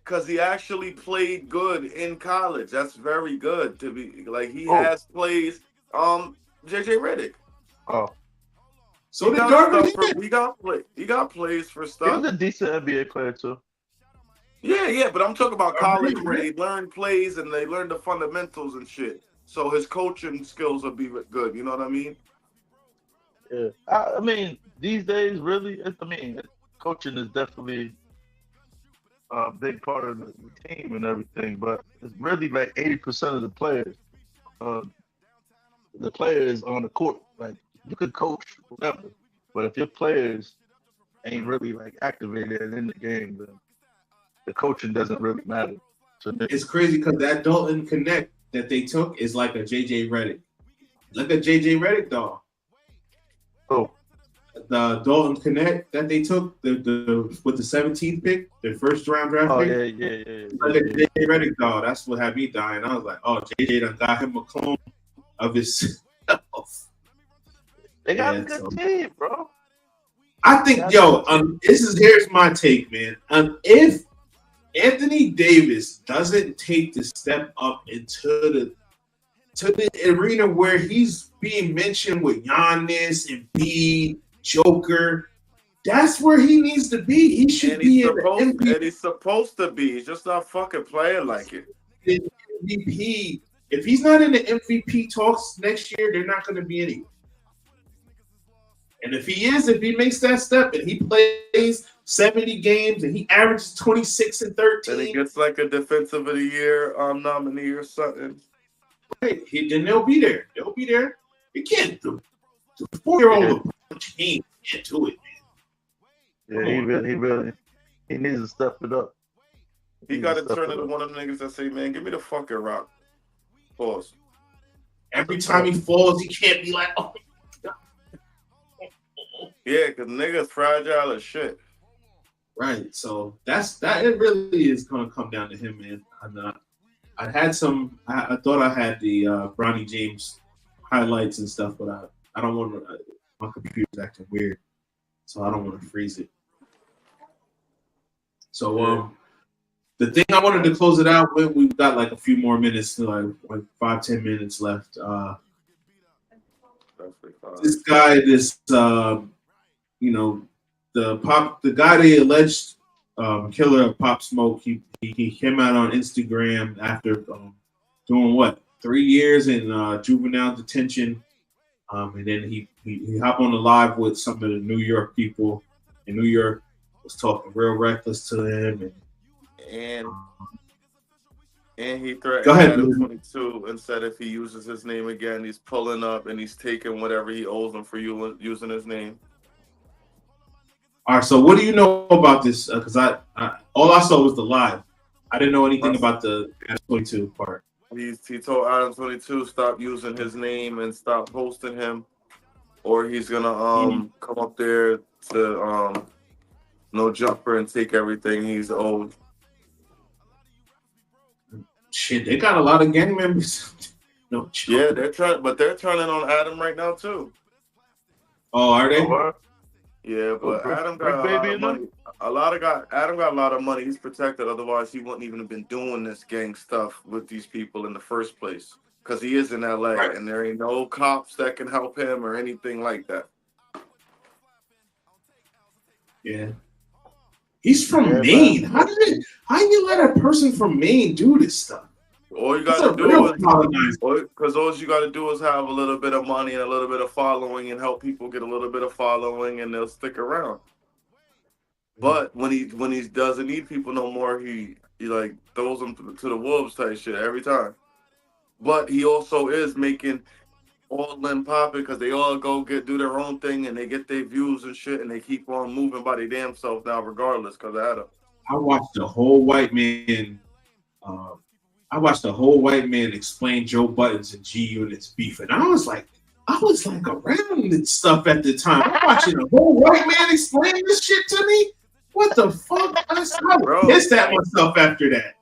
Because he actually played good in college. That's very good to be like he has plays. JJ Redick. Oh. So did Darvin. He got plays for stuff. He was a decent NBA player too. Yeah, but I'm talking about college where they learn plays and they learn the fundamentals and shit. So his coaching skills will be good. You know what I mean? Yeah. I mean, these days, really, coaching is definitely a big part of the team and everything, but it's really like 80% of the players. The players on the court, like you could coach whatever, but if your players ain't really like activated in the game, then the coaching doesn't really matter. So it's crazy because that Dalton Connect that they took is like a JJ Redick. Look at JJ Redick, dog. Oh. The Dalton Connect that they took with the 17th pick, their first round draft pick. Yeah. Look at JJ Redick, dog. That's what had me dying. I was like, oh, JJ done got him a clone of his. They got a good team, bro. I think, here's my take, man. If Anthony Davis doesn't take the step up into the arena where he's being mentioned with Giannis and B, Joker, that's where he needs to be. He should be in the MVP. And he's supposed to be. He's just not fucking playing like it. MVP. If he's not in the MVP talks next year, they're not going to be anywhere. And if he makes that step and he plays 70 games and he averages 26 and 13, and he gets like a defensive of the year nominee or something. Right, then they'll be there. They'll be there. You can't do the 4-year-old can't do it, man. Yeah, he needs to step it up. He got to turn into one of them niggas that say, "Man, give me the fucking rock." Pause. Every time he falls, he can't be like, "Oh." Yeah, because niggas fragile as shit. Right. So it really is gonna come down to him, man. I thought I had the Bronny James highlights and stuff, but I don't want to. My computer's acting weird, so I don't want to freeze it. So the thing I wanted to close it out with, we've got like a few more minutes, like 5-10 minutes left. This guy, the guy they alleged killer of Pop Smoke, he came out on Instagram after doing 3 years in juvenile detention, and then he hopped on the live with some of the New York people in New York, was talking real reckless to him, and he threatened Adam 22 and said if he uses his name again, he's pulling up and he's taking whatever he owes him for using his name. All right, so what do you know about this? Because I all I saw was the live. I didn't know anything about the Adam 22 part. He told Adam 22 stop using his name and stop posting him, or he's gonna come up there to no jumper and take everything he's owed. Shit, they got a lot of gang members. No jumper. Yeah, they're turning on Adam right now too. Oh, are they? Yeah, but Adam got a lot of money. Adam got a lot of money. He's protected. Otherwise, he wouldn't even have been doing this gang stuff with these people in the first place. Because he is in LA, and there ain't no cops that can help him or anything like that. Yeah. He's from Maine. How do you let a person from Maine do this stuff? All you got to do is have a little bit of money and a little bit of following and help people get a little bit of following and they'll stick around. But when he doesn't need people no more, he like throws them to the wolves type shit every time. But he also is making all them popping because they all do their own thing and they get their views and shit and they keep on moving by their damn self now regardless because of Adam. I watched the whole white man. I watched the whole white man explain Joe Buttons and G Unit's beef, and I was like, I was like around and stuff at the time. I'm watching a whole white man explain this shit to me. What the fuck? I was pissed at myself after that.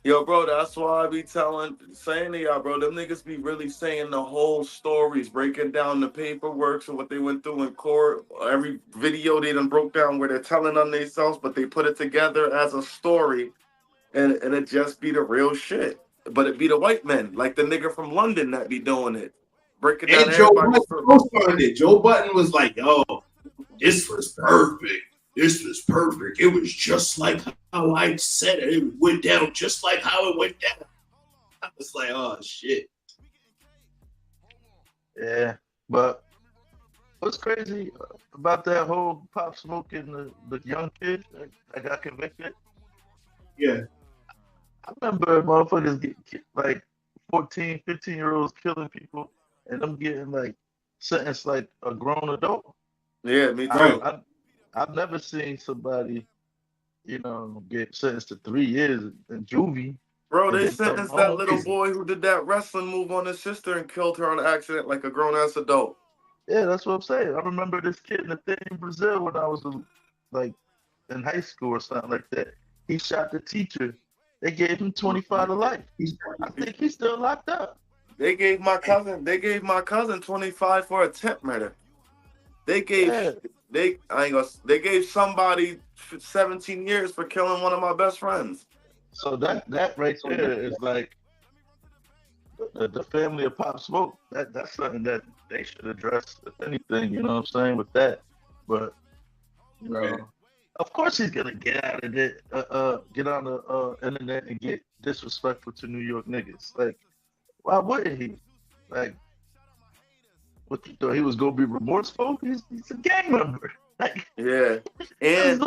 Yo, bro, that's why I be saying to y'all, bro, them niggas be really saying the whole stories, breaking down the paperwork and what they went through in court. Every video they done broke down where they're telling on themselves, but they put it together as a story, and it just be the real shit. But it be the white men, like the nigga from London that be doing it. Breaking down And Joe everybody's Button co-signed it. Joe Button was like, yo, this was perfect. This was perfect. It was just like how I said it. It went down just like how it went down. I was like, oh, shit. Yeah, but what's crazy about that whole Pop Smoke and the young kid that got convicted? Yeah. I remember motherfuckers get like 14, 15-year-olds killing people and them getting like sentenced like a grown adult. Yeah, me too. I've never seen somebody, get sentenced to 3 years in juvie. Bro, they sentenced that little boy who did that wrestling move on his sister and killed her on accident like a grown-ass adult. Yeah, that's what I'm saying. I remember this kid in the thing in Brazil when I was like in high school or something like that. He shot the teacher. They gave him 25 to life. I think he's still locked up. They gave my cousin 25 for attempt murder. They gave they gave somebody 17 years for killing one of my best friends. So that right there is like the family of Pop Smoke. That's something that they should address, if anything, you know what I'm saying, with that. But of course he's gonna get out of it, get on the internet and get disrespectful to New York niggas. Like, why wouldn't he? Like, what you thought he was gonna be remorseful? He's a gang member. Like, yeah, and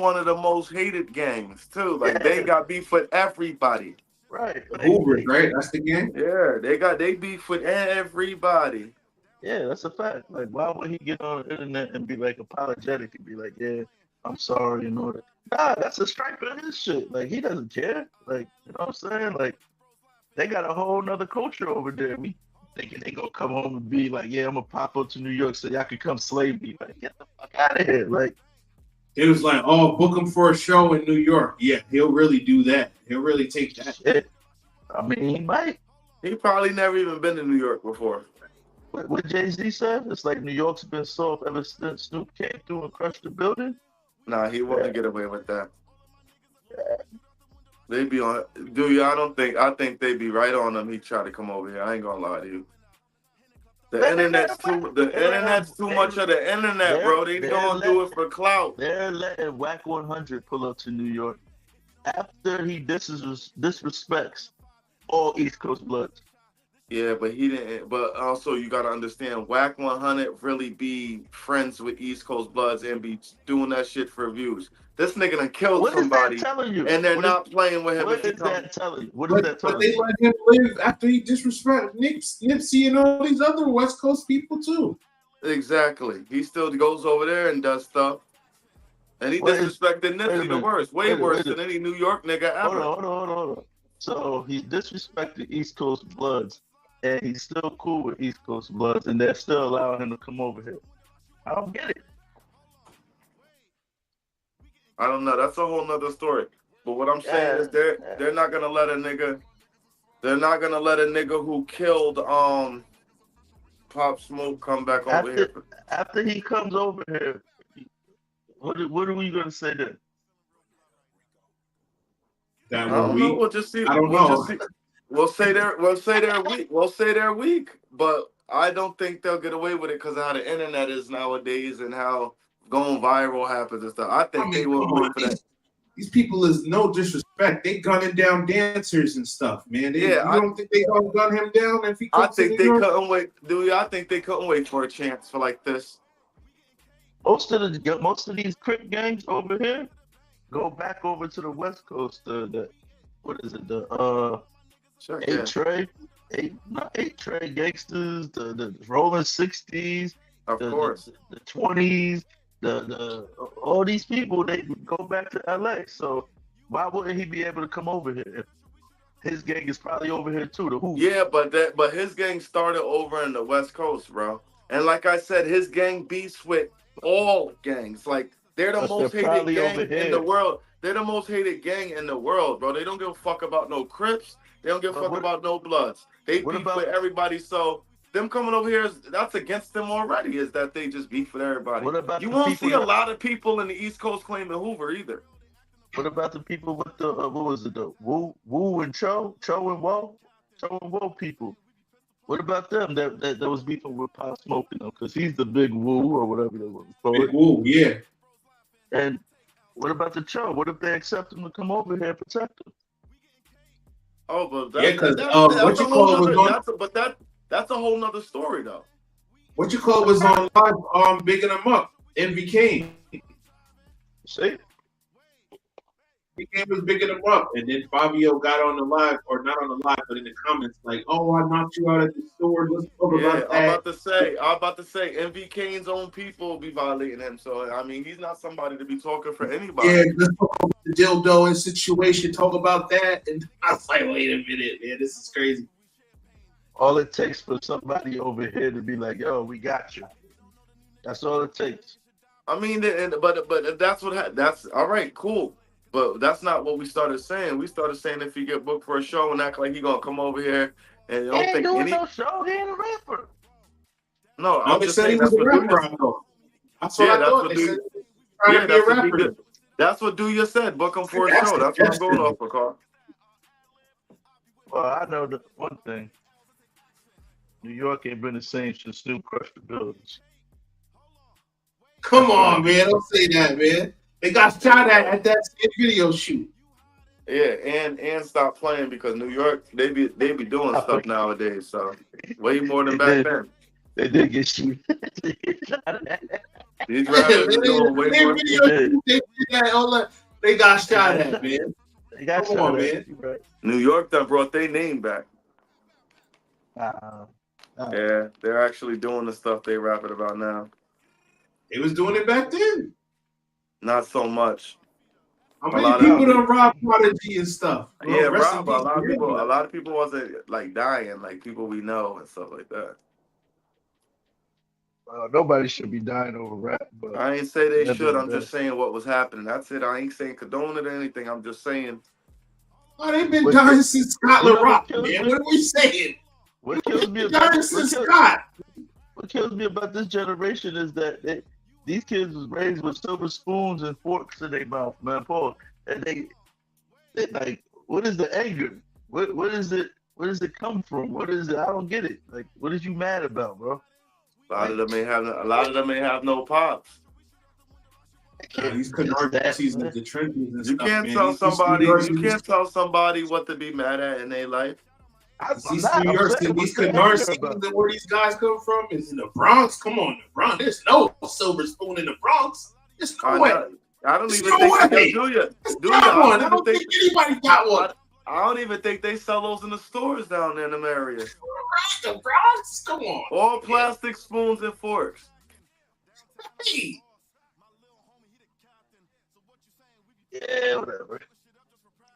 one of the most hated gangs too. Like they got beef with everybody. Right. Hoover, right? That's the gang. Yeah, they beef with everybody. Yeah, that's a fact. Like, why would he get on the internet and be like apologetic and be like, yeah, I'm sorry and all that? Nah, that's a stripe in his shit. Like, he doesn't care. Like, you know what I'm saying? Like, they got a whole nother culture over there. We thinking they gonna come home and be like, yeah, I'm gonna pop up to New York so y'all can come slave me. Like, get the fuck out of here. Like, it was like, oh, book him for a show in New York. Yeah, he'll really do that. He'll really take that. Shit. I mean, he might. He probably never even been to New York before. What Jay-Z said? It's like New York's been soft ever since Snoop came through and crushed the building. Nah, he wouldn't get away with that. They be on, dude. I think they be right on him. He try to come over here. I ain't gonna lie to you. The internet's too much of the internet, bro. They don't do it for clout. They're letting Whack 100 pull up to New York after he disrespects all East Coast Bloods. Yeah, but he didn't. But also, you gotta understand, Whack 100 really be friends with East Coast Bloods and be doing that shit for views. This nigga done killed somebody, and they're not playing with him. What is that telling you? What is that telling you? But they let him live after he disrespected Nipsey and all these other West Coast people too. Exactly. He still goes over there and does stuff. And he disrespected Nipsey the worst. Way worse than any New York nigga ever. Hold on. So he disrespected East Coast Bloods, and he's still cool with East Coast Bloods, and they're still allowing him to come over here. I don't get it. I don't know. That's a whole nother story. But what I'm saying is they're not gonna let a nigga. They're not gonna let a nigga who killed Pop Smoke come back over here. After he comes over here, what are we gonna say then? I don't know. We'll just see. We'll say they're weak. But I don't think they'll get away with it because of how the internet is nowadays and how going viral happens and stuff. I think they will wait for that. These people is no disrespect. They gunning down dancers and stuff, man. You don't think they gonna gun him down if he comes I think they couldn't wait. I think they couldn't wait for a chance for like this. Most of these Crip gangs over here go back over to the West Coast. What is it? The eight tray gangsters, the rolling 60s, the 20s, all these people, they go back to LA. So why wouldn't he be able to come over here? his gang is probably over here too. The Hoover. Yeah, but his gang started over in the West Coast, bro. And like I said, his gang beefs with all gangs. Like they're the But most they're hated probably gang over in here. the world. They're the most hated gang in the world, bro. They don't give a fuck about no Crips. They don't give a But fuck what- about no Bloods. They what beef about- with everybody. So them coming over here, that's against them already. Is that they just beef with everybody? What about You the won't people see a that- lot of people in the East Coast claiming Hoover either. What about the people with the what was it, the Woo and Cho and Woe people? What about them that was beefing with Pop Smoke, you know, because he's the big Woo or whatever they want to call Big it. Woo, yeah. And what about the Cho? What if they accept him to come over here and protect him? Oh, but Yeah, that, 'cause, that's what a you whole call it was nother, that's a whole nother story though. What you call it was on live, bigging him up. Envy Kane. See? Envy Kane was bigging him up, and then Fabio got on the live, or not on the live, but in the comments, like, "Oh, I knocked you out at the store. Let's talk Yeah, about I'm that." about to say, MV Kane's own people be violating him. So I mean, he's not somebody to be talking for anybody. Yeah, let's talk about the dildo and situation. Talk about that, and I was like, "Wait a minute, man, this is crazy." All it takes for somebody over here to be like, "Yo, we got you." That's all it takes. I mean, but that's all right, cool. But that's not what we started saying. We started saying if he get booked for a show and act like he gonna come over here and He don't ain't think doing any. no show. He ain't a rapper. No, No, I'm they just said he saying was that's a what rapper. Duya. I thought. That's what Yeah, I that's thought. what They said Duya. he was trying Yeah, to be a that's what rapper. Duya. That's what Duya said. Book him for a That's show. That's what I'm suggestion. going off for, Carl. Well, I know the one thing. New York ain't been the same since Snoop crushed the buildings. Come on, man. Don't say that, man. They got shot at that same video shoot. Yeah, and stop playing because New York they be doing stuff nowadays. So way more than back then. They did get shot. These rappers be doing way Their more. video shoot, they did that. All that. They got shot at, man. They got Come shot on, at. man. You right. New York done brought their name back. Uh-uh. Yeah, they're actually doing the stuff they rapping about now. They was doing it back then. Not so much. How A many lot people of- done robbed Prodigy and stuff? Yeah, Rest in Rob, a peace, lot of people wasn't like dying, like people we know and stuff like that. Nobody should be dying over rap, but I ain't say they Never should. the I'm just best. saying what was happening. That's it. I ain't saying condone it or anything. I'm just saying. Oh, they've been What dying kills- since Scotland you know what Rock, kills man. me? What are we saying? what kills me They've about dying since Scott. what kills me about this generation is that these kids was raised with silver spoons and forks in their mouth, man, Paul. And they like, what is the anger? What is it? Where does it come from? What is it? I don't get it. Like, what is you mad about, bro? A lot of them may have no pops. These Canarsies in the trenches and You stuff, can't man. tell These somebody. New Yorkers- You can't tell somebody what to be mad at in their life. These New York and these Canarsies and where these guys come from is in the Bronx. Come on, the Bronx. There's no silver spoon in the Bronx. There's no way. I don't There's even no think way. do you. Got one. I don't think anybody got one. I don't even think they sell those in the stores down there in them areas. The Bronx. Come on. All plastic spoons and forks. Hey. Yeah, whatever.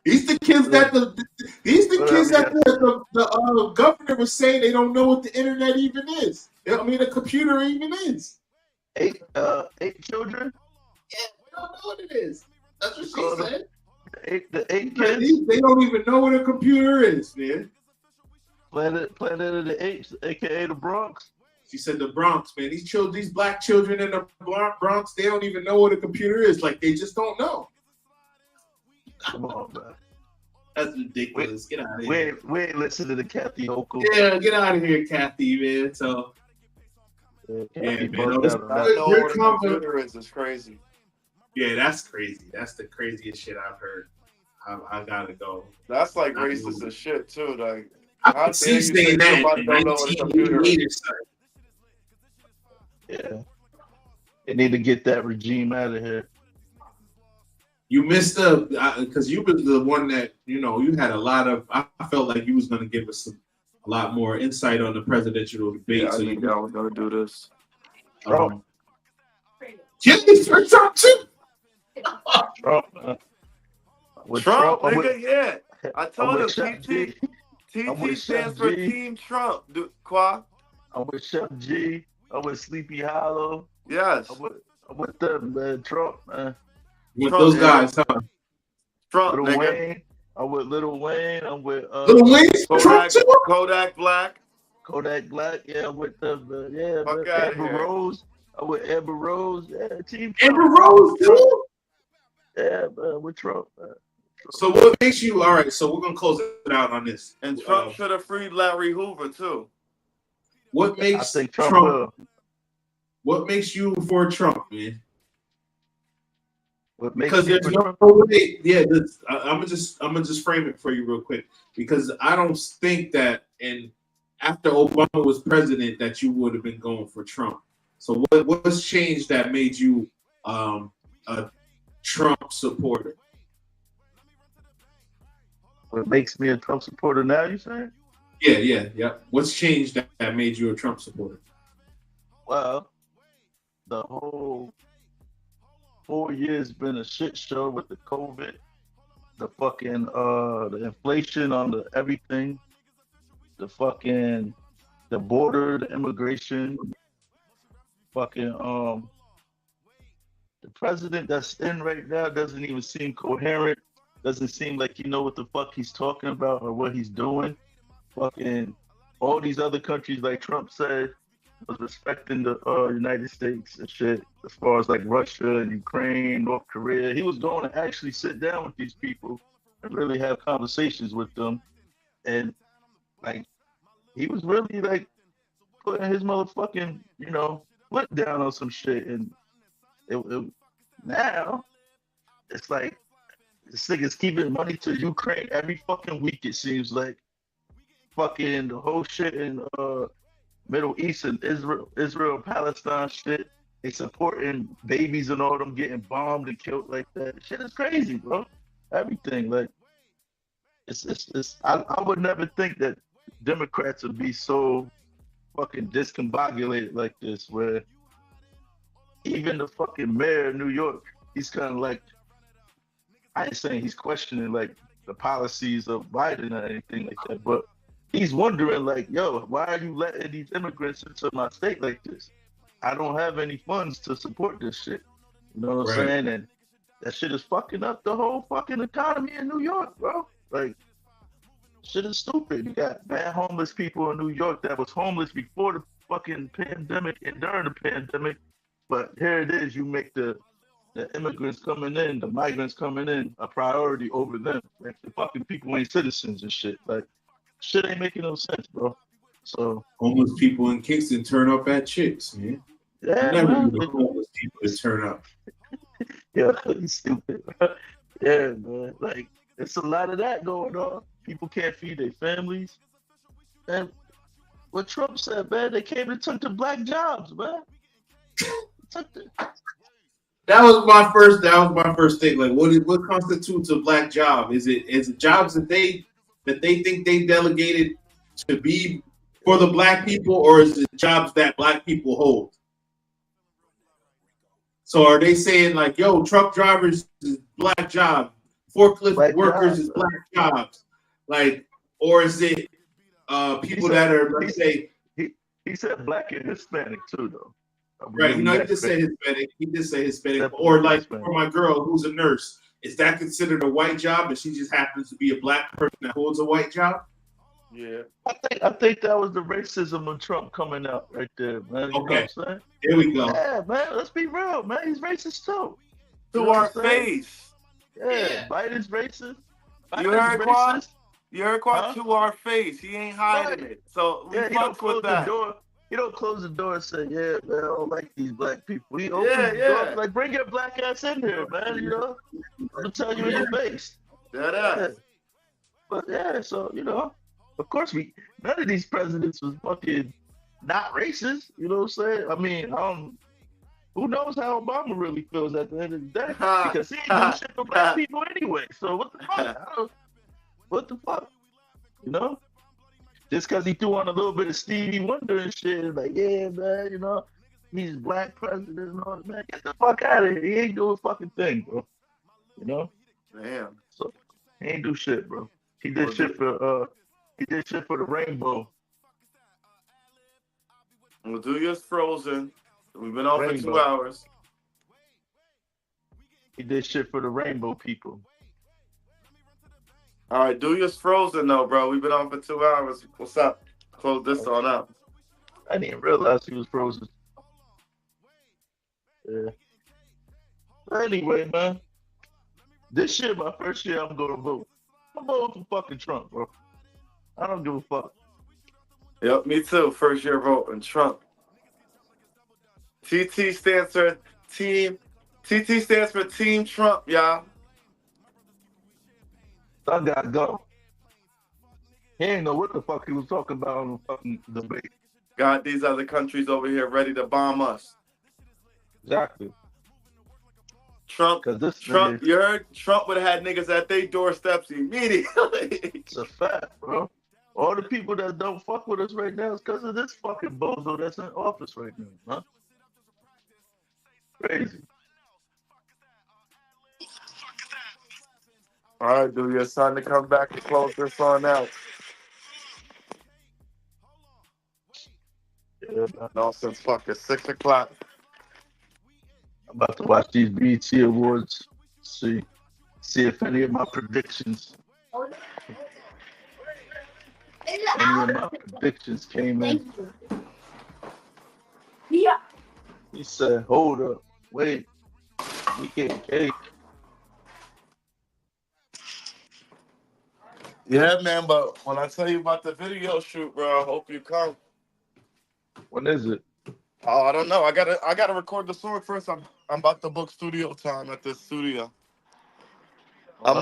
These the kids that the governor was saying they don't know what the internet even is. I mean, the computer even is. 8 children. Yeah, we don't know what it is. That's what she said. The 8 kids. They don't even know what a computer is, man. Planet of the Apes, aka the Bronx. She said the Bronx, man. These black children in the Bronx, they don't even know what a computer is. Like, they just don't know. Come on, man. That's ridiculous. Get out of here. We ain't listen to the Kathy Hochul. Yeah, get out of here, Kathy, man. So, Kathy man. bugged out on I that. know what a computer is. It's crazy. Yeah, that's crazy. That's the craziest shit I've heard. I gotta go. That's like racist as shit too. Like, I how could dare see you say saying that in somebody don't know what a computer 1988 is? or something. Yeah. They need to get that regime out of here. You missed up because you was the one that you had a lot of. I felt like you was going to give us a lot more insight on the presidential debate. Yeah, so I was gonna do this. Jimmy's for Trump too. Trump, with Trump, I'm nigga, with, yeah. I I'm told with him Chef G. I'm TT with stands Chef for G. Team Trump, Qua. I'm with Chef G. I'm with Sleepy Hollow. Yes. I'm with them, man. Trump, man. With Trump, those yeah. guys, huh? Trump, Lil nigga. Wayne. I'm with Lil Wayne. I'm with Little Wayne's Trump Kodak, too? Kodak Black. Kodak Black. Yeah, I'm with them. Yeah, Fuck man. outta Amber here. Rose. I'm with Amber Rose. Yeah, Team Trump. Amber Rose too? Yeah, man. With Trump, man. So what makes you all right? So we're gonna close it out on this. And Trump should have freed Larry Hoover too. What makes I think Trump will. What makes you for Trump, man? What makes Because me there's for no Trump? way. Yeah, I'm gonna just frame it for you real quick because I don't think that after Obama was president that you would have been going for Trump. So what's changed that made you a Trump supporter? What makes me a Trump supporter now, you saying? Yeah. What's changed that made you a Trump supporter? Well, the whole 4 years been a shit show with the COVID, the fucking the inflation on the everything, the border, the immigration, fucking the president that's in right now doesn't even seem coherent. Doesn't seem like you know what the fuck he's talking about or what he's doing. Fucking all these other countries, like Trump said, was respecting the United States and shit, as far as like Russia and Ukraine, North Korea. He was going to actually sit down with these people and really have conversations with them. And like, he was really like putting his motherfucking, foot down on some shit. And now it's like, this nigga's keeping money to Ukraine every fucking week, it seems like. Fucking the whole shit in Middle East and Israel, Palestine shit. They supporting babies and all them getting bombed and killed like that. Shit is crazy, bro. Everything, like, I would never think that Democrats would be so fucking discombobulated like this, where even the fucking mayor of New York, he's kind of like, I ain't saying he's questioning like the policies of Biden or anything like that, but he's wondering like, yo, why are you letting these immigrants into my state like this? I don't have any funds to support this shit. You know what I'm saying? And that shit is fucking up the whole fucking economy in New York, bro. Like, shit is stupid. You got bad homeless people in New York that was homeless before the fucking pandemic and during the pandemic. But here it is, you make the immigrants coming in, the migrants coming in, a priority over them. Like, the fucking people ain't citizens and shit. Like, shit ain't making no sense, bro. So homeless people in Kingston turn up at chicks, man. Yeah, never man. knew homeless people to turn up. Yeah, you stupid. Yeah, man. Like, it's a lot of that going on. People can't feed their families. And what Trump said, man, they came and took the black jobs, man. That was my first thing. Like, what constitutes a black job? Is it jobs that they think they delegated to be for the black people, or is it jobs that black people hold? So are they saying like, yo, truck drivers is black job, forklift Black workers jobs, is black jobs, like, or is it people that are, let's say, he said black and Hispanic too, though. Right, he just said Hispanic. He did say Hispanic, or like for my girl who's a nurse, is that considered a white job, and she just happens to be a black person that holds a white job? Yeah, I think that was the racism of Trump coming out right there, man. You know what I'm saying? There we go. Yeah, man. Let's be real, man. He's racist too. To our face. Yeah, Biden's racist. You heard Quad? You heard Quad? To our face. He ain't hiding it. So we fuck with that. He don't close the door and say, yeah, man, I don't like these black people. He opens the door, like, bring your black ass in here, man, you know? I'm gonna tell you in your face. Yeah. But yeah, so, of course none of these presidents was fucking not racist, you know what I'm saying? I mean, who knows how Obama really feels at the end of the day? Because he ain't doing shit for black people anyway. So what the fuck? What the fuck? You know? Just because he threw on a little bit of Stevie Wonder and shit, like, yeah, man, he's black president and all that, man. Get the fuck out of here. He ain't doing a fucking thing, bro. You know? Damn. So he ain't do shit, bro. He did shit for the Rainbow. We'll do yours Frozen. We've been on for 2 Rainbow. hours. He did shit for the Rainbow people. All right, do yours Frozen though, bro. We've been on for 2 hours. What's up? Close this on out. I didn't even realize he was frozen. Yeah. But anyway, man, this year, my first year, I'm gonna vote. I'm voting for fucking Trump, bro. I don't give a fuck. Yep, me too. First year voting Trump. TT stands for Team. TT stands for Team Trump, y'all. I gotta go. He ain't know what the fuck he was talking about on the fucking debate. Got these other countries over here ready to bomb us. Exactly. Trump, This Trump, nigga, you heard? Trump would have had niggas at their doorsteps immediately. it's a fact, bro. All the people that don't fuck with us right now is because of this fucking bozo that's in office right now, huh? Crazy. All right, dude, it's time to come back and close this on out. Yeah, man. No, since fucking 6 o'clock. I'm about to watch these BET Awards. See if any of my predictions came in. Yeah. He said, hold up, wait, we get cake. Yeah, man, but when I tell you about the video shoot, bro, I hope you come. When is it? Oh, I don't know. I gotta record the song first. I'm about to book studio time at this studio. I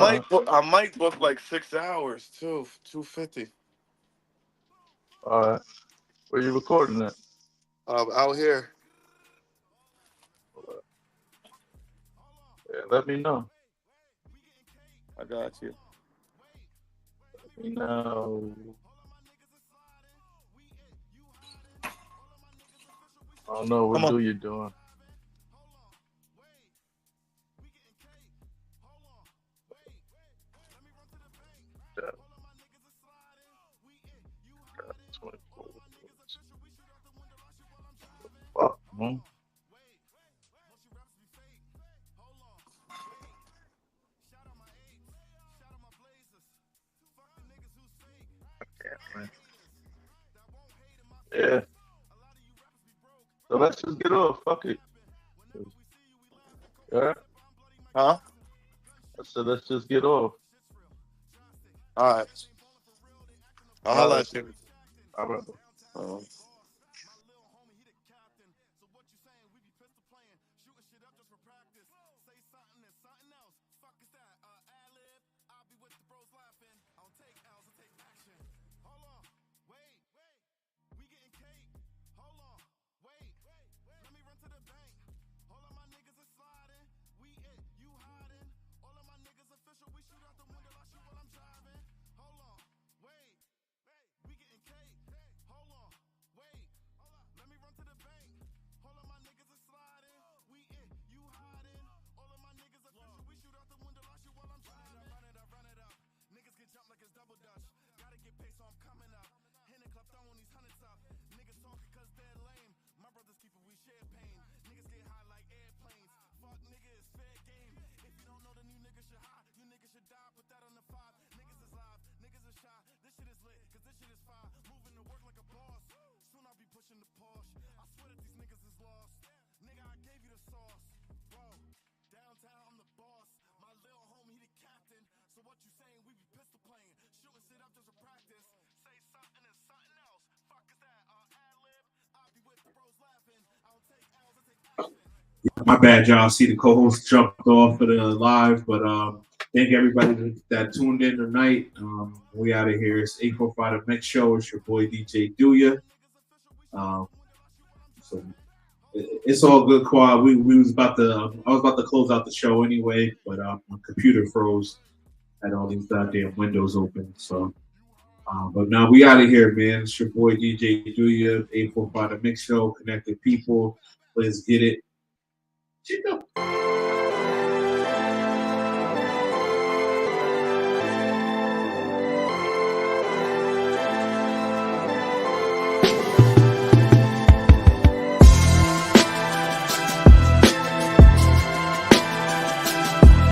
might book like 6 hours too. 250. All right. Where you recording at? Out here. Yeah, let me know. I got you. Let me know. I don't know what you doing. Yeah. Got 24 minutes. Fuck, man. Yeah. So let's just get off. Fuck it. Yeah. Huh? I said let's just get off. All right. I'll holla at you. All right. My bad, y'all. See the co-host jumped off of the live, but thank everybody that tuned in tonight. We out of here. It's 845 The Mix Show. It's your boy DJ Duya. So it's all good, Quad. I was about to close out the show anyway, but my computer froze. Had all these goddamn windows open. So, but now we out of here, man. It's your boy DJ Duya. 845 The Mix Show. Connected people. Let's get it. Chico.